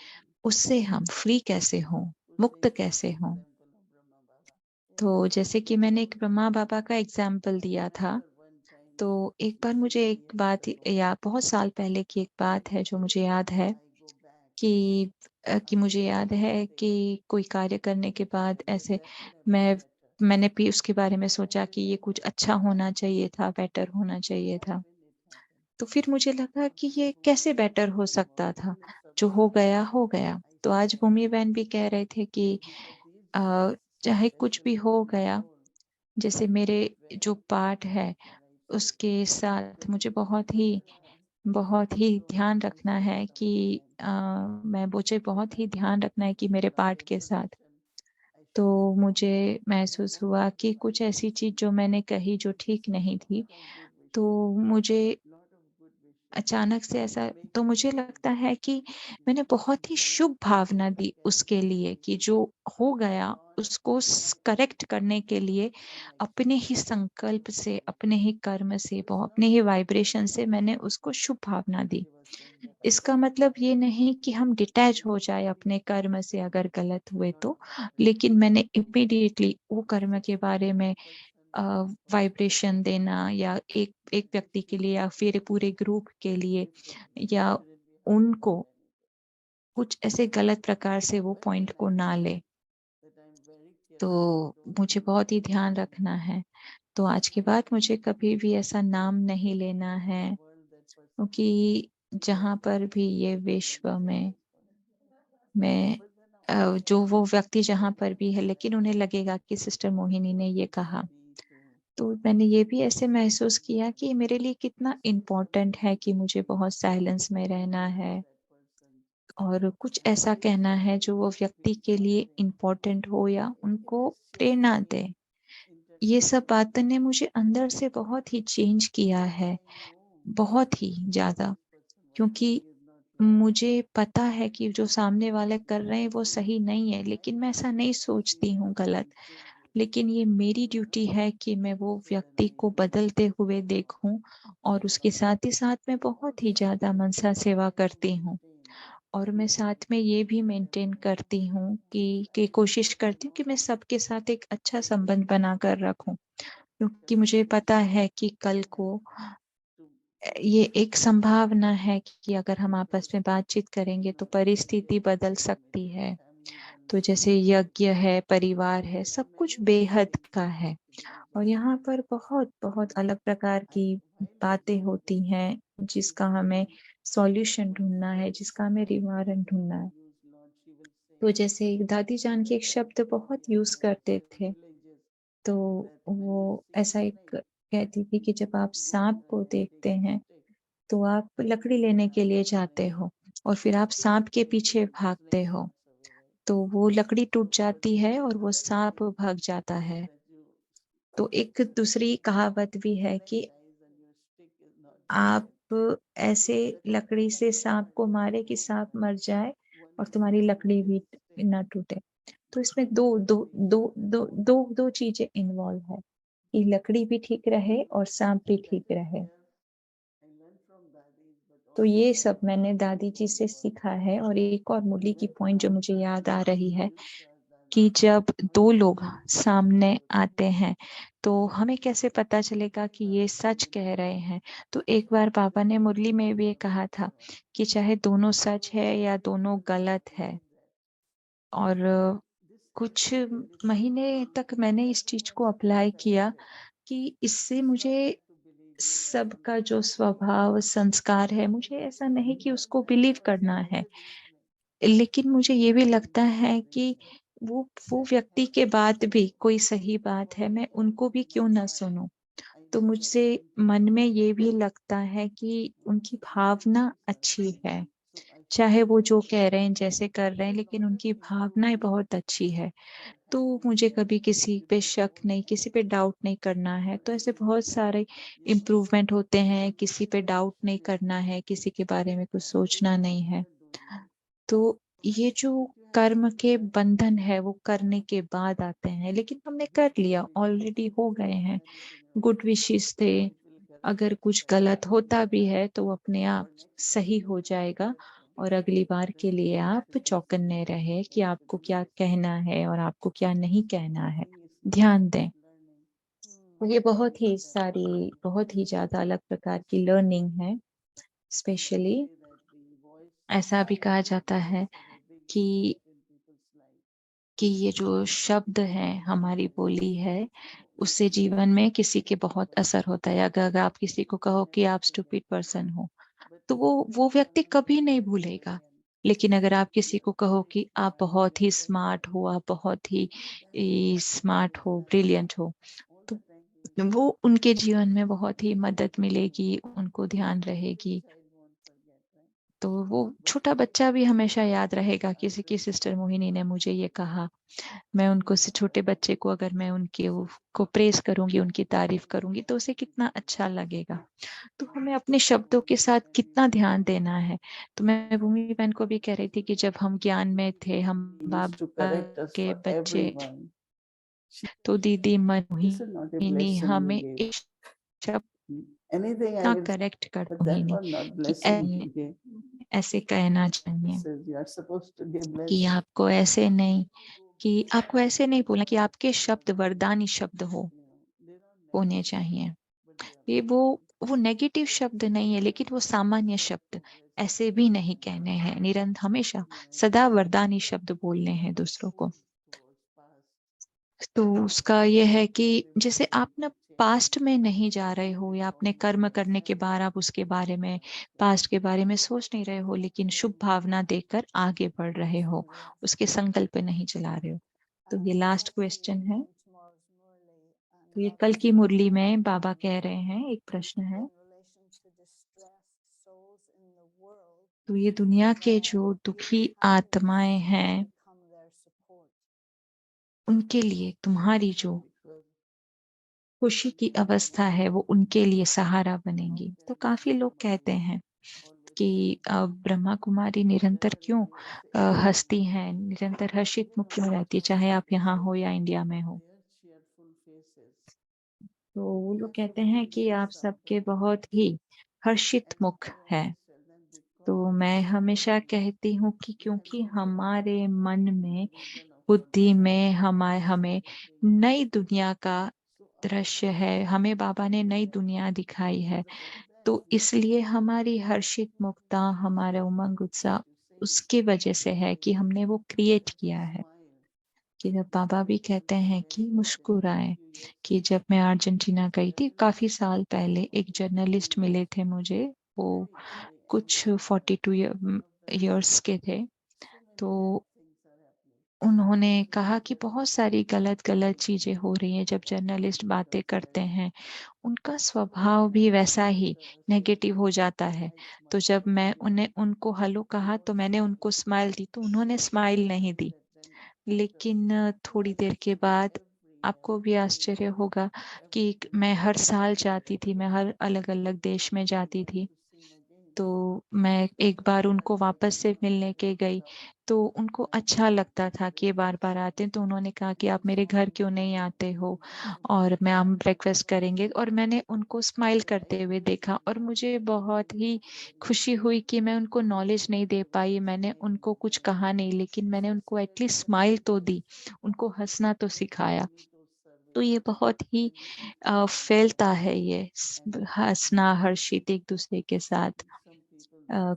Speaker 5: उससे हम फ्री कैसे हों, मुक्त कैसे हों। तो जैसे कि मैंने एक ब्रह्मा बाबा का एग्जाम्पल दिया था, तो एक बार मुझे एक बात, या बहुत साल पहले की एक बात है जो मुझे याद है कि मुझे याद है कि कोई कार्य करने के बाद ऐसे मैंने भी उसके बारे में सोचा कि ये कुछ अच्छा होना चाहिए था, बेटर होना चाहिए था। तो फिर मुझे लगा कि ये कैसे बेटर हो सकता था, जो हो गया हो गया। तो आज भूमि बहन भी कह रहे थे कि चाहे कुछ भी हो गया, जैसे मेरे जो पाठ है उसके साथ मुझे बहुत ही ध्यान रखना है कि मैं मुझे बहुत ही ध्यान रखना है कि मेरे पाठ के साथ। तो मुझे महसूस हुआ कि कुछ ऐसी चीज जो मैंने कही जो ठीक नहीं थी, तो मुझे अचानक से ऐसा, तो मुझे लगता है कि मैंने बहुत ही शुभ भावना दी उसके लिए कि जो हो गया उसको करेक्ट करने के लिए अपने ही संकल्प से, अपने ही कर्म से, अपने ही वाइब्रेशन से मैंने उसको शुभ भावना दी। इसका मतलब ये नहीं कि हम डिटैच हो जाए अपने कर्म से अगर गलत हुए तो, लेकिन मैंने इमीडिएटली वो कर्म के बारे में वाइब्रेशन देना, या एक एक व्यक्ति के लिए या फिर पूरे ग्रुप के लिए, या उनको कुछ ऐसे गलत प्रकार से वो पॉइंट को ना ले। तो मुझे बहुत ही ध्यान रखना है। तो आज के बाद मुझे कभी भी ऐसा नाम नहीं लेना है, क्योंकि जहाँ पर भी ये विश्व में मैं जो वो व्यक्ति जहाँ पर भी है, लेकिन उन्हें लगेगा कि सिस्टर मोहिनी ने ये कहा, तो मैंने ये भी ऐसे महसूस किया कि मेरे लिए कितना इम्पोर्टेंट है कि मुझे बहुत साइलेंस में रहना है और कुछ ऐसा कहना है जो वो व्यक्ति के लिए इम्पोर्टेंट हो या उनको प्रेरणा दे। ये सब बातों ने मुझे अंदर से बहुत ही चेंज किया है, बहुत ही ज्यादा। क्योंकि मुझे पता है कि जो सामने वाले कर रहे हैं वो सही नहीं है, लेकिन मैं ऐसा नहीं सोचती हूँ गलत। लेकिन ये मेरी ड्यूटी है कि मैं वो व्यक्ति को बदलते हुए देखूं, और उसके साथ ही साथ मैं बहुत ही ज्यादा मनसा सेवा करती हूँ। और मैं साथ में ये भी मेंटेन करती हूँ कि कोशिश करती हूँ कि मैं सबके साथ एक अच्छा संबंध बना कर रखूं, क्योंकि मुझे पता है कि कल को ये एक संभावना है कि अगर हम आपस में बातचीत करेंगे तो परिस्थिति बदल सकती है। तो जैसे यज्ञ है, परिवार है, सब कुछ बेहद का है, और यहाँ पर बहुत बहुत अलग प्रकार की बातें होती हैं जिसका हमें सॉल्यूशन ढूंढना है, जिसका हमें निवारण ढूंढना है। तो जैसे दादी जान के एक शब्द बहुत यूज करते थे, तो वो ऐसा एक कहती थी कि जब आप सांप को देखते हैं तो आप लकड़ी लेने के लिए जाते हो, और फिर आप सांप के पीछे भागते हो, तो वो लकड़ी टूट जाती है और वो सांप भाग जाता है। तो एक दूसरी कहावत भी है कि आप ऐसे लकड़ी से सांप को मारे कि सांप मर जाए और तुम्हारी लकड़ी भी ना टूटे। तो इसमें दो दो दो दो दो दो चीजें इन्वॉल्व है कि लकड़ी भी ठीक रहे और सांप भी ठीक रहे। तो ये सब मैंने दादी जी से सीखा है। और एक और मुरली की पॉइंट जो मुझे याद आ रही है कि जब दो लोग सामने आते हैं तो हमें कैसे पता चलेगा कि ये सच कह रहे हैं। तो एक बार पापा ने मुरली में भी ये कहा था कि चाहे दोनों सच है या दोनों गलत है। और कुछ महीने तक मैंने इस चीज को अप्लाई किया कि इससे मुझे सबका जो स्वभाव संस्कार है, मुझे ऐसा नहीं कि उसको बिलीव करना है, लेकिन मुझे ये भी लगता है कि वो व्यक्ति के बाद भी कोई सही बात है, मैं उनको भी क्यों ना सुनूं। तो मुझसे मन में ये भी लगता है कि उनकी भावना अच्छी है, चाहे वो जो कह रहे हैं जैसे कर रहे हैं, लेकिन उनकी भावनाएं बहुत अच्छी है। तो मुझे कभी किसी पे शक नहीं, किसी पे डाउट नहीं करना है। तो ऐसे बहुत सारे इम्प्रूवमेंट होते हैं, किसी पे डाउट नहीं करना है, किसी के बारे में कुछ सोचना नहीं है। तो ये जो कर्म के बंधन है वो करने के बाद आते हैं, लेकिन हमने कर लिया, ऑलरेडी हो गए हैं। गुड विशेस थे, अगर कुछ गलत होता भी है तो वो अपने आप सही हो जाएगा। और अगली बार के लिए आप चौकन्ने रहे कि आपको क्या कहना है और आपको क्या नहीं कहना है, ध्यान दें। ये बहुत ही ज्यादा अलग प्रकार की लर्निंग है। स्पेशली ऐसा भी कहा जाता है कि ये जो शब्द है, हमारी बोली है, उससे जीवन में किसी के बहुत असर होता है। अगर आप किसी को कहो कि आप स्टूपिड पर्सन हो, तो वो व्यक्ति कभी नहीं भूलेगा। लेकिन अगर आप किसी को कहो कि आप बहुत ही स्मार्ट हो, आप बहुत ही स्मार्ट हो, ब्रिलियंट हो, तो वो उनके जीवन में बहुत ही मदद मिलेगी, उनको ध्यान रहेगी। तो वो छोटा बच्चा भी हमेशा याद रहेगा। किसी की सिस्टर मोहिनी ने मुझे ये कहा, मैं उनको से छोटे बच्चे को अगर मैं उनके को प्रेस करूंगी, उनकी तारीफ करूंगी, तो उसे कितना अच्छा लगेगा। तो हमें अपने शब्दों के साथ कितना ध्यान देना है। तो मैं भूमि बहन को भी कह रही थी कि जब हम ज्ञान में थे, हम
Speaker 8: used to
Speaker 5: Baba
Speaker 8: correct us
Speaker 5: के
Speaker 8: for
Speaker 5: बच्चे,
Speaker 8: everyone.
Speaker 5: तो दीदी
Speaker 8: This is not a
Speaker 5: Mohini
Speaker 8: blessing you
Speaker 5: हमें
Speaker 8: gave.
Speaker 5: एक शब्द
Speaker 8: Anything I
Speaker 5: इतना
Speaker 8: will,
Speaker 5: करेक्ट कर
Speaker 8: but that
Speaker 5: Mohini
Speaker 8: was not
Speaker 5: कि
Speaker 8: blessing you gave.
Speaker 5: ऐसे कहना चाहिए
Speaker 8: This is, you are supposed to give
Speaker 5: कि
Speaker 8: blessing.
Speaker 5: आपको ऐसे नहीं, कि आपको ऐसे नहीं बोलना कि आपके शब्द वरदानी शब्द होने चाहिए। ये वो नेगेटिव शब्द नहीं है, लेकिन वो सामान्य शब्द ऐसे भी नहीं कहने हैं। निरंतर हमेशा सदा वरदानी शब्द बोलने हैं दूसरों को। तो उसका ये है कि जैसे आप ना पास्ट में नहीं जा रहे हो, या अपने कर्म करने के बाद आप उसके बारे में, पास्ट के बारे में सोच नहीं रहे हो, लेकिन शुभ भावना देकर आगे बढ़ रहे हो, उसके संकल्प नहीं चला रहे हो। तो ये लास्ट क्वेश्चन है। तो ये कल की मुरली में बाबा कह रहे हैं, एक प्रश्न है। तो ये दुनिया के जो दुखी आत्माएं हैं, उनके लिए तुम्हारी जो खुशी की अवस्था है वो उनके लिए सहारा बनेगी। तो काफी लोग कहते हैं कि ब्रह्मा कुमारी निरंतर क्यों हंसती हैं, निरंतर हर्षित मुख क्यों रहती है, चाहे आप यहाँ हो या इंडिया में हो। तो वो लोग कहते हैं कि आप सबके बहुत ही हर्षित मुख है। तो मैं हमेशा कहती हूँ कि क्योंकि हमारे मन में, बुद्धि में हमें नई दुनिया का दृश्य है, हमें बाबा ने नई दुनिया दिखाई है, तो इसलिए हमारी हर्षित मुक्ता, हमारा उमंग उत्साह उसकी वजह से है कि हमने वो क्रिएट किया है। कि जब बाबा भी कहते हैं कि मुस्कुराए, कि जब मैं अर्जेंटीना गई थी काफी साल पहले, एक जर्नलिस्ट मिले थे मुझे, वो कुछ 42 ईयर्स के थे। तो उन्होंने कहा कि बहुत सारी गलत गलत चीजें हो रही हैं। जब जर्नलिस्ट बातें करते हैं, उनका स्वभाव भी वैसा ही नेगेटिव हो जाता है। तो जब मैं उनको हेलो कहा तो मैंने उनको स्माइल दी, तो उन्होंने स्माइल नहीं दी। लेकिन थोड़ी देर के बाद आपको भी आश्चर्य होगा कि मैं हर साल जाती थी, मैं हर अलग अलग देश में जाती थी, तो मैं एक बार उनको वापस से मिलने के गई, तो उनको अच्छा लगता था कि ये बार-बार आते हैं, तो उन्होंने कहा कि आप मेरे घर क्यों नहीं आते हो और मैं हम ब्रेकफ़ास्ट करेंगे, और मैंने उनको स्माइल करते हुए देखा और मुझे बहुत ही खुशी हुई कि मैं उनको नॉलेज नहीं दे पाई, मैंने उनको कुछ कहा नहीं, लेकिन मैंने उनको एटलीस्ट स्माइल तो दी, उनको हँसना तो सिखाया। तो ये बहुत ही फैलता है ये हँसना, हर्षित एक-दूसरे के साथ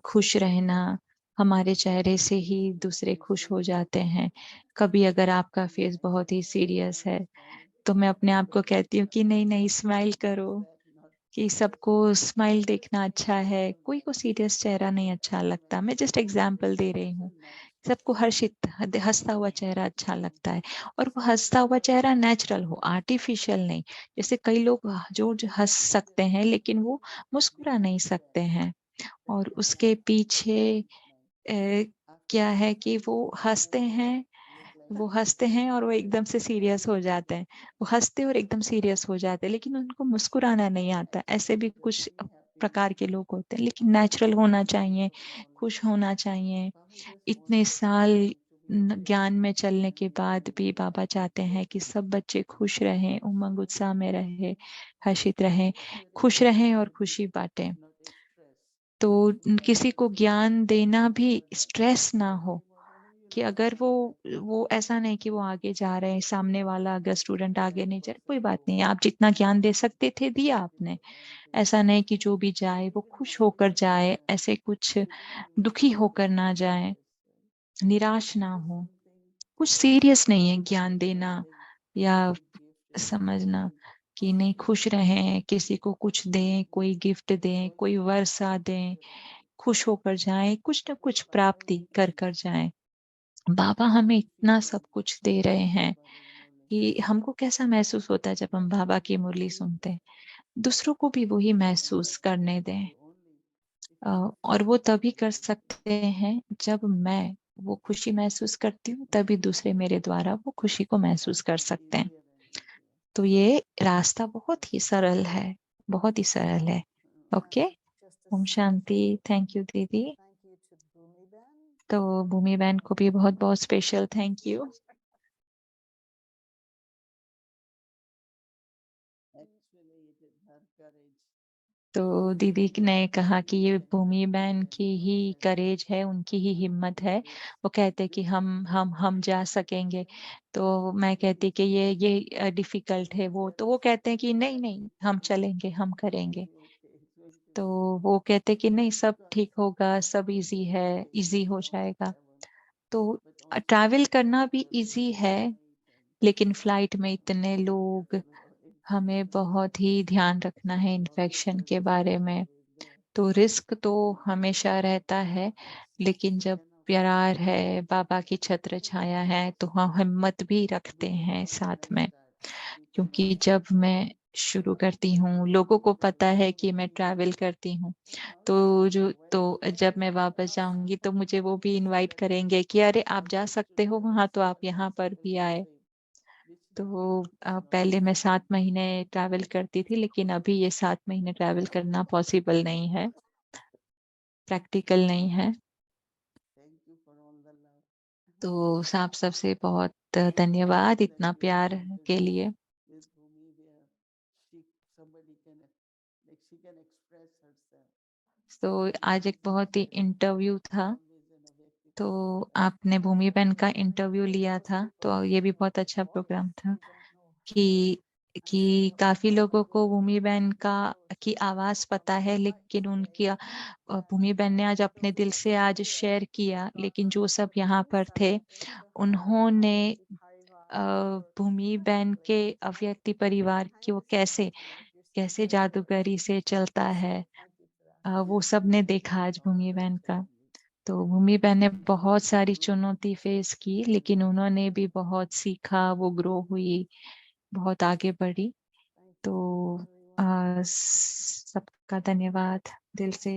Speaker 5: खुश रहना, हमारे चेहरे से ही दूसरे खुश हो जाते हैं। कभी अगर आपका फेस बहुत ही सीरियस है, तो मैं अपने आप को कहती हूँ कि नहीं-नहीं स्माइल करो, कि सबको स्माइल देखना अच्छा है, कोई को सीरियस चेहरा नहीं अच्छा लगता। मैं जस्ट एग्ज़ाम्पल दे रही हूँ। सबको हर्षित हँसता हुआ चेहरा अच्छा लगता है, और वो हँसता हुआ चेहरा नेचुरल हो, आर्टिफ़िशियल नहीं। जैसे कई लोग जो हँस सकते हैं, लेकिन वो मुस्कुरा नहीं सकते हैं, और उसके पीछे क्या है कि वो हँसते हैं और वो एकदम से सीरियस हो जाते हैं। वो हँसते और एकदम सीरियस हो जाते हैं, लेकिन उनको मुस्कुराना नहीं आता। ऐसे भी कुछ प्रकार के लोग होते हैं, लेकिन नेचुरल होना चाहिए, खुश होना चाहिए। इतने साल ज्ञान में चलने के बाद भी बाबा चाहते हैं कि सब बच्चे खुश रहें, उमंग उत्साह में रहें, हर्षित रहें, खुश रहें और खुशी बाँटें। तो किसी को ज्ञान देना भी स्ट्रेस ना हो, कि अगर वो ऐसा नहीं कि वो आगे जा रहे हैं, सामने वाला अगर स्टूडेंट आगे नहीं जा रहा, कोई बात नहीं, आप जितना ज्ञान दे सकते थे दिया आपने। ऐसा नहीं कि जो भी जाए वो खुश होकर जाए, ऐसे कुछ दुखी होकर ना जाए, निराश ना हो। कुछ सीरियस नहीं है ज्ञान देना या समझना, कि नहीं खुश रहें, किसी को कुछ दें, कोई गिफ्ट दें, कोई वर्षा दें, खुश होकर जाएँ, कुछ न कुछ प्राप्ति कर कर जाएँ। बाबा हमें इतना सब कुछ दे रहे हैं कि हमको कैसा महसूस होता है जब हम बाबा की मुरली सुनते हैं। दूसरों को भी वही महसूस करने दें। और वो तभी कर सकते हैं जब मैं वो खुशी महसूस करती हूँ, तभी दूसरे मेरे द्वारा वो खुशी को महसूस कर सकते हैं। तो ये रास्ता बहुत ही सरल है, बहुत ही सरल है। ओके? ओम शांति। थैंक यू दीदी। तो भूमि बहन को भी बहुत-बहुत स्पेशल थैंक यू। तो दीदी ने कहा कि ये भूमि बहन की ही करेज है, उनकी ही हिम्मत है। वो कहते कि हम जा सकेंगे। तो मैं कहती कि ये डिफ़िकल्ट है वो, तो वो कहते हैं कि नहीं-नहीं हम चलेंगे, हम करेंगे। तो वो कहते कि नहीं सब ठीक होगा, सब ईज़ी है, ईज़ी हो जाएगा। तो ट्रैवल करना भी ईज़ी है, लेकिन फ्लाइट में इतने लोग, हमें बहुत ही ध्यान रखना है इन्फेक्शन के बारे में। तो रिस्क तो हमेशा रहता है, लेकिन जब प्यार है, बाबा की छत्र छाया है, तो हम हिम्मत भी रखते हैं साथ में। क्योंकि जब मैं शुरू करती हूँ, लोगों को पता है कि मैं ट्रैवल करती हूँ, तो जब मैं वापस जाऊँगी तो मुझे वो भी इनवाइट करेंगे कि अरे आप जा सकते हो वहाँ, तो आप यहाँ पर भी आए। तो पहले मैं 7 महीने ट्रैवल करती थी, लेकिन अभी ये 7 महीने ट्रैवल करना पॉसिबल नहीं है, प्रैक्टिकल नहीं है। तो आप सबसे बहुत धन्यवाद इतना प्यार के लिए। तो आज एक बहुत ही इंटरव्यू था, तो आपने भूमि बहन का इंटरव्यू लिया था, तो ये भी बहुत अच्छा प्रोग्राम था कि काफ़ी लोगों को भूमि बहन की आवाज़ पता है, लेकिन उनकी भूमि बहन ने आज अपने दिल से आज शेयर किया, लेकिन जो सब यहाँ पर थे, उन्होंने भूमि बहन के अव्यक्ति परिवार की वो कैसे जादूगरी से चलता है, वो सब ने देखा आज भूमि बहन का। तो भूमि बहन ने बहुत सारी चुनौती फेस की, लेकिन उन्होंने भी बहुत सीखा, वो ग्रो हुई, बहुत आगे बढ़ी। तो सबका धन्यवाद दिल से।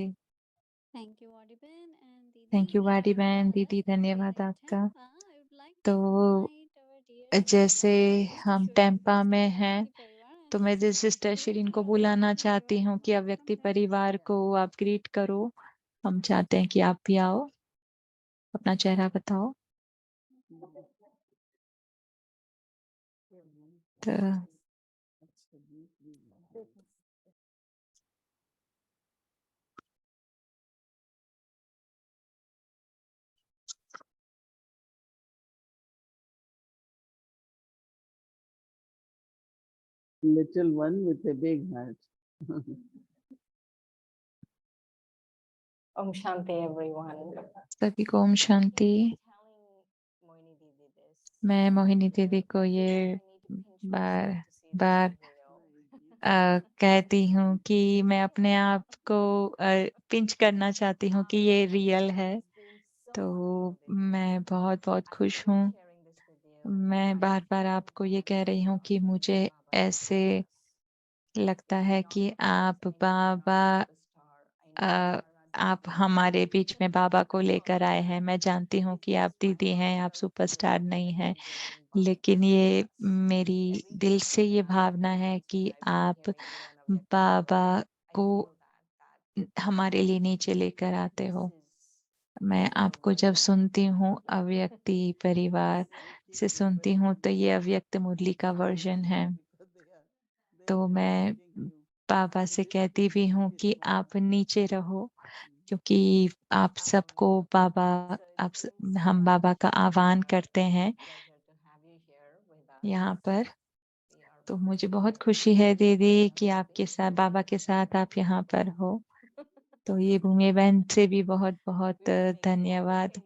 Speaker 6: Thank you, Vadiben and
Speaker 5: thank you
Speaker 6: Didi.
Speaker 5: वाडी बहन,
Speaker 6: Yes,
Speaker 5: दीदी धन्यवाद
Speaker 6: in
Speaker 5: आपका।
Speaker 6: Tampa, I would like to
Speaker 5: तो
Speaker 6: invite our dear
Speaker 5: जैसे
Speaker 6: sisters
Speaker 5: हम
Speaker 6: Shruti
Speaker 5: टेम्पा में
Speaker 6: from
Speaker 5: हैं,
Speaker 6: Vyakti Parivar
Speaker 5: तो
Speaker 6: and
Speaker 5: मैं जिस
Speaker 6: Shruti
Speaker 5: सिस्टर
Speaker 6: Puri
Speaker 5: शिरीन को
Speaker 6: from
Speaker 5: बुलाना
Speaker 6: Vyakti
Speaker 5: चाहती
Speaker 6: Parivar.
Speaker 5: हूँ कि अव्यक्ति परिवार को आप ग्रीट करो। हम चाहते हैं कि आप भी आओ, अपना चेहरा बताओ। तो
Speaker 8: Little one with a big heart.
Speaker 7: Om Shanti, everyone.
Speaker 5: सभी को ओम शांति। मैं मोहिनी दीदी को ये बार बार कहती हूँ कि मैं अपने आप को पिंच करना चाहती हूँ कि ये रियल है। तो मैं बहुत बहुत खुश हूँ। मैं बार बार आपको ये कह रही हूँ कि मुझे ऐसे लगता है कि आप बाबा आप हमारे बीच में बाबा को लेकर आए हैं। मैं जानती हूँ कि आप दीदी हैं, आप सुपरस्टार नहीं हैं, लेकिन ये मेरी दिल से ये भावना है कि आप बाबा को हमारे लिए नीचे लेकर आते हो। मैं आपको जब सुनती हूँ अव्यक्ति परिवार से सुनती हूँ तो ये अव्यक्त मुरली का वर्जन है। तो मैं बाबा से कहती भी हूँ कि आप नीचे रहो, क्योंकि आप सबको बाबा हम बाबा का आह्वान करते हैं यहाँ पर। तो मुझे बहुत खुशी है दीदी कि आपके साथ बाबा के साथ आप यहाँ पर हो। तो ये भूमि बहन से भी बहुत बहुत धन्यवाद।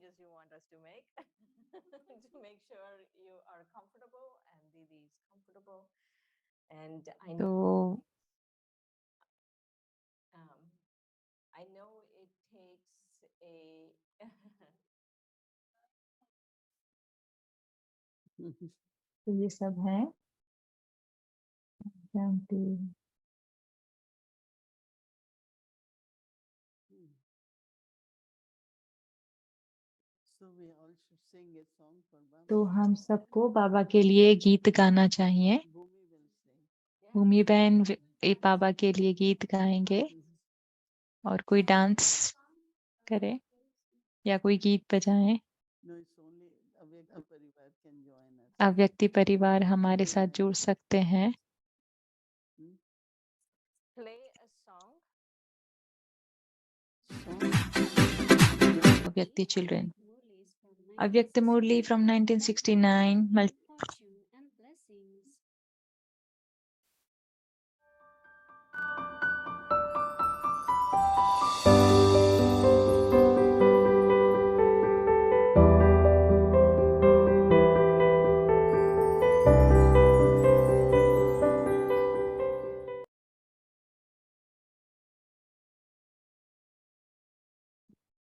Speaker 5: तो तो ये सब है शांति। तो हम सबको बाबा के लिए गीत गाना चाहिए। भूमि बहन बाबा के लिए गीत गाएंगे और कोई डांस करे या कोई गीत बजाएं। अव्यक्ति परिवार हमारे साथ जुड़ सकते हैं। अव्यक्ति चिल्ड्रन, अव्यक्त मुरली from 1969।
Speaker 6: Fortune and blessings.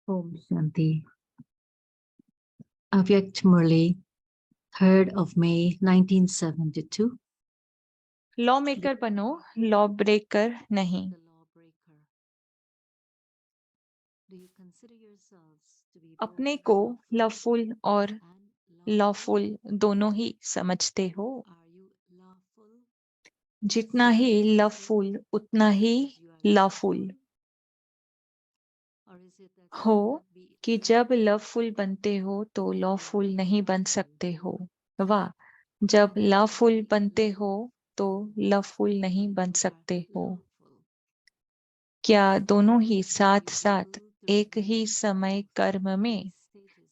Speaker 2: Om Shanti. Avyakt Murli, 3rd of May 1972.
Speaker 5: Law maker बनो, लॉ ब्रेकर नहीं। अपने को लवफुल और लॉफुल दोनों ही समझते हो। जितना ही लवफुल उतना ही लॉफुल हो कि जब लवफुल बनते हो तो लॉफुल नहीं बन सकते हो। वाह, जब लवफुल बनते हो तो लवफुल नहीं बन सकते हो। क्या दोनों ही साथ साथ एक ही समय कर्म में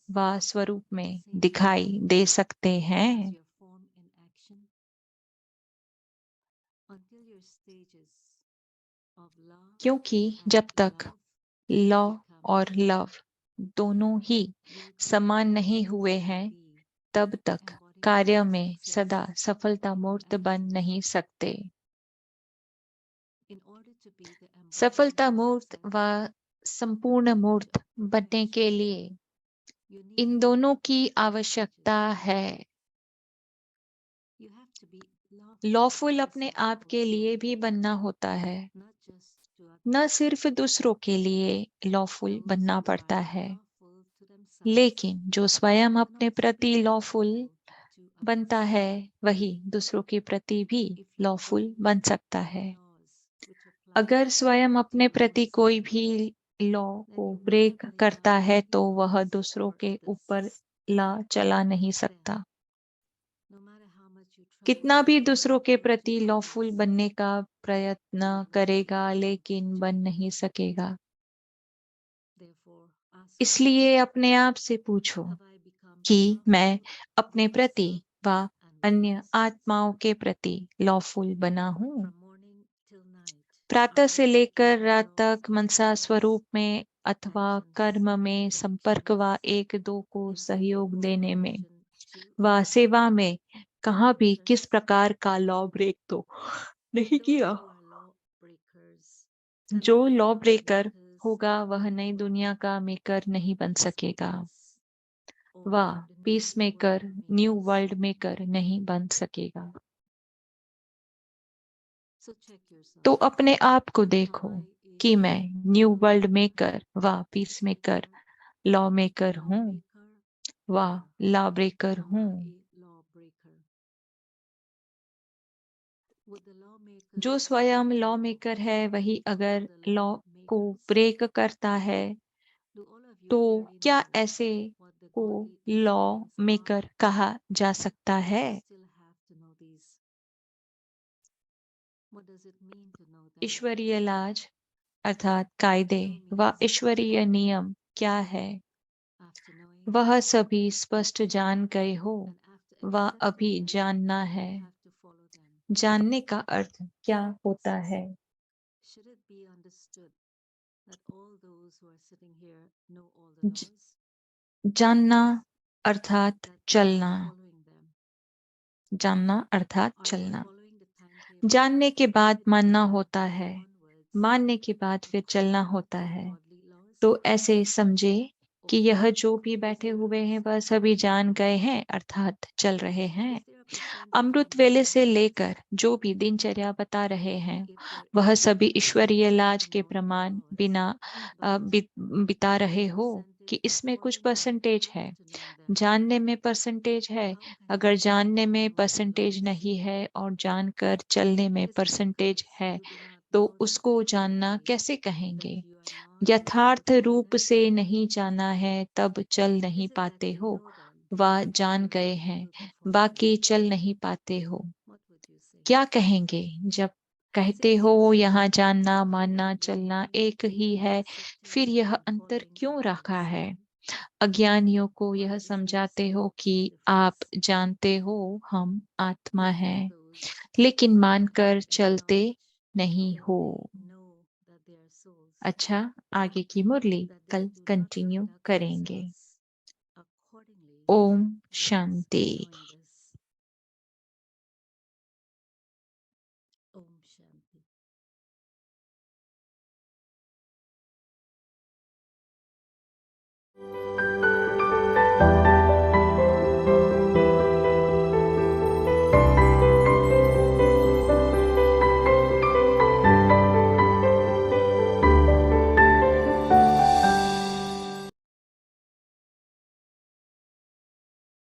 Speaker 5: व स्वरूप में दिखाई दे सकते हैं? क्योंकि जब तक लॉ और लव दोनों ही समान नहीं हुए हैं, तब तक कार्य में सदा सफलता मूर्त बन नहीं सकते। सफलता मूर्त व संपूर्ण मूर्त बनने के लिए इन दोनों की आवश्यकता है। लॉफुल अपने आप के लिए भी बनना होता है, न सिर्फ दूसरों के लिए लॉफुल बनना पड़ता है, लेकिन जो स्वयं अपने प्रति लॉफुल बनता है वही दूसरों के प्रति भी लॉफुल बन सकता है। अगर स्वयं अपने प्रति कोई भी लॉ को ब्रेक करता है तो वह दूसरों के ऊपर ला चला नहीं सकता। कितना भी दूसरों के प्रति लॉफुल बनने का प्रयत्न करेगा लेकिन बन नहीं सकेगा। इसलिए अपने आप से पूछो कि मैं अपने प्रति व अन्य आत्माओं के प्रति लॉफुल बना हूँ। प्रातः से लेकर रात तक मनसा स्वरूप में अथवा कर्म में संपर्क व एक दो को सहयोग देने में व सेवा में कहाँ भी किस प्रकार का लॉ ब्रेक तो नहीं किया। जो लॉ ब्रेकर होगा वह नई दुनिया का मेकर नहीं बन सकेगा। वह peace maker new world maker नहीं बन सकेगा। तो अपने आप को देखो कि मैं न्यू वर्ल्ड मेकर व पीस मेकर लॉ मेकर हूँ व लॉ ब्रेकर हूँ। जो स्वयं लॉ मेकर है वही अगर लॉ को ब्रेक करता है तो क्या ऐसे को लॉ मेकर कहा जा सकता है? ईश्वरीय लाज अर्थात कायदे व ईश्वरीय नियम क्या है? वह सभी स्पष्ट जान गए हो व अभी जानना है। जानने का अर्थ क्या होता है? जानना अर्थात चलना। जानना अर्थात चलना। जानने के बाद मानना होता है, मानने के बाद फिर चलना होता है। तो ऐसे समझे कि यह जो भी बैठे हुए हैं वह सभी जान गए हैं अर्थात चल रहे हैं। अमृत वेले से लेकर जो भी दिनचर्या बता रहे हैं वह सभी ईश्वरीय लाज के प्रमाण बिना बिता रहे हो कि इसमें कुछ परसेंटेज है। जानने में परसेंटेज है। अगर जानने में परसेंटेज नहीं है और जानकर चलने में परसेंटेज है तो उसको जानना कैसे कहेंगे? यथार्थ रूप से नहीं जाना है तब चल नहीं पाते हो व जान गए हैं बाकी चल नहीं पाते हो। क्या कहेंगे जब कहते हो यहाँ जानना मानना चलना एक ही है, फिर यह अंतर क्यों रखा है? अज्ञानियों को यह समझाते हो कि आप जानते हो हम आत्मा हैं, लेकिन मानकर चलते नहीं हो। अच्छा, आगे की मुरली कल कंटिन्यू करेंगे। ओम शांति।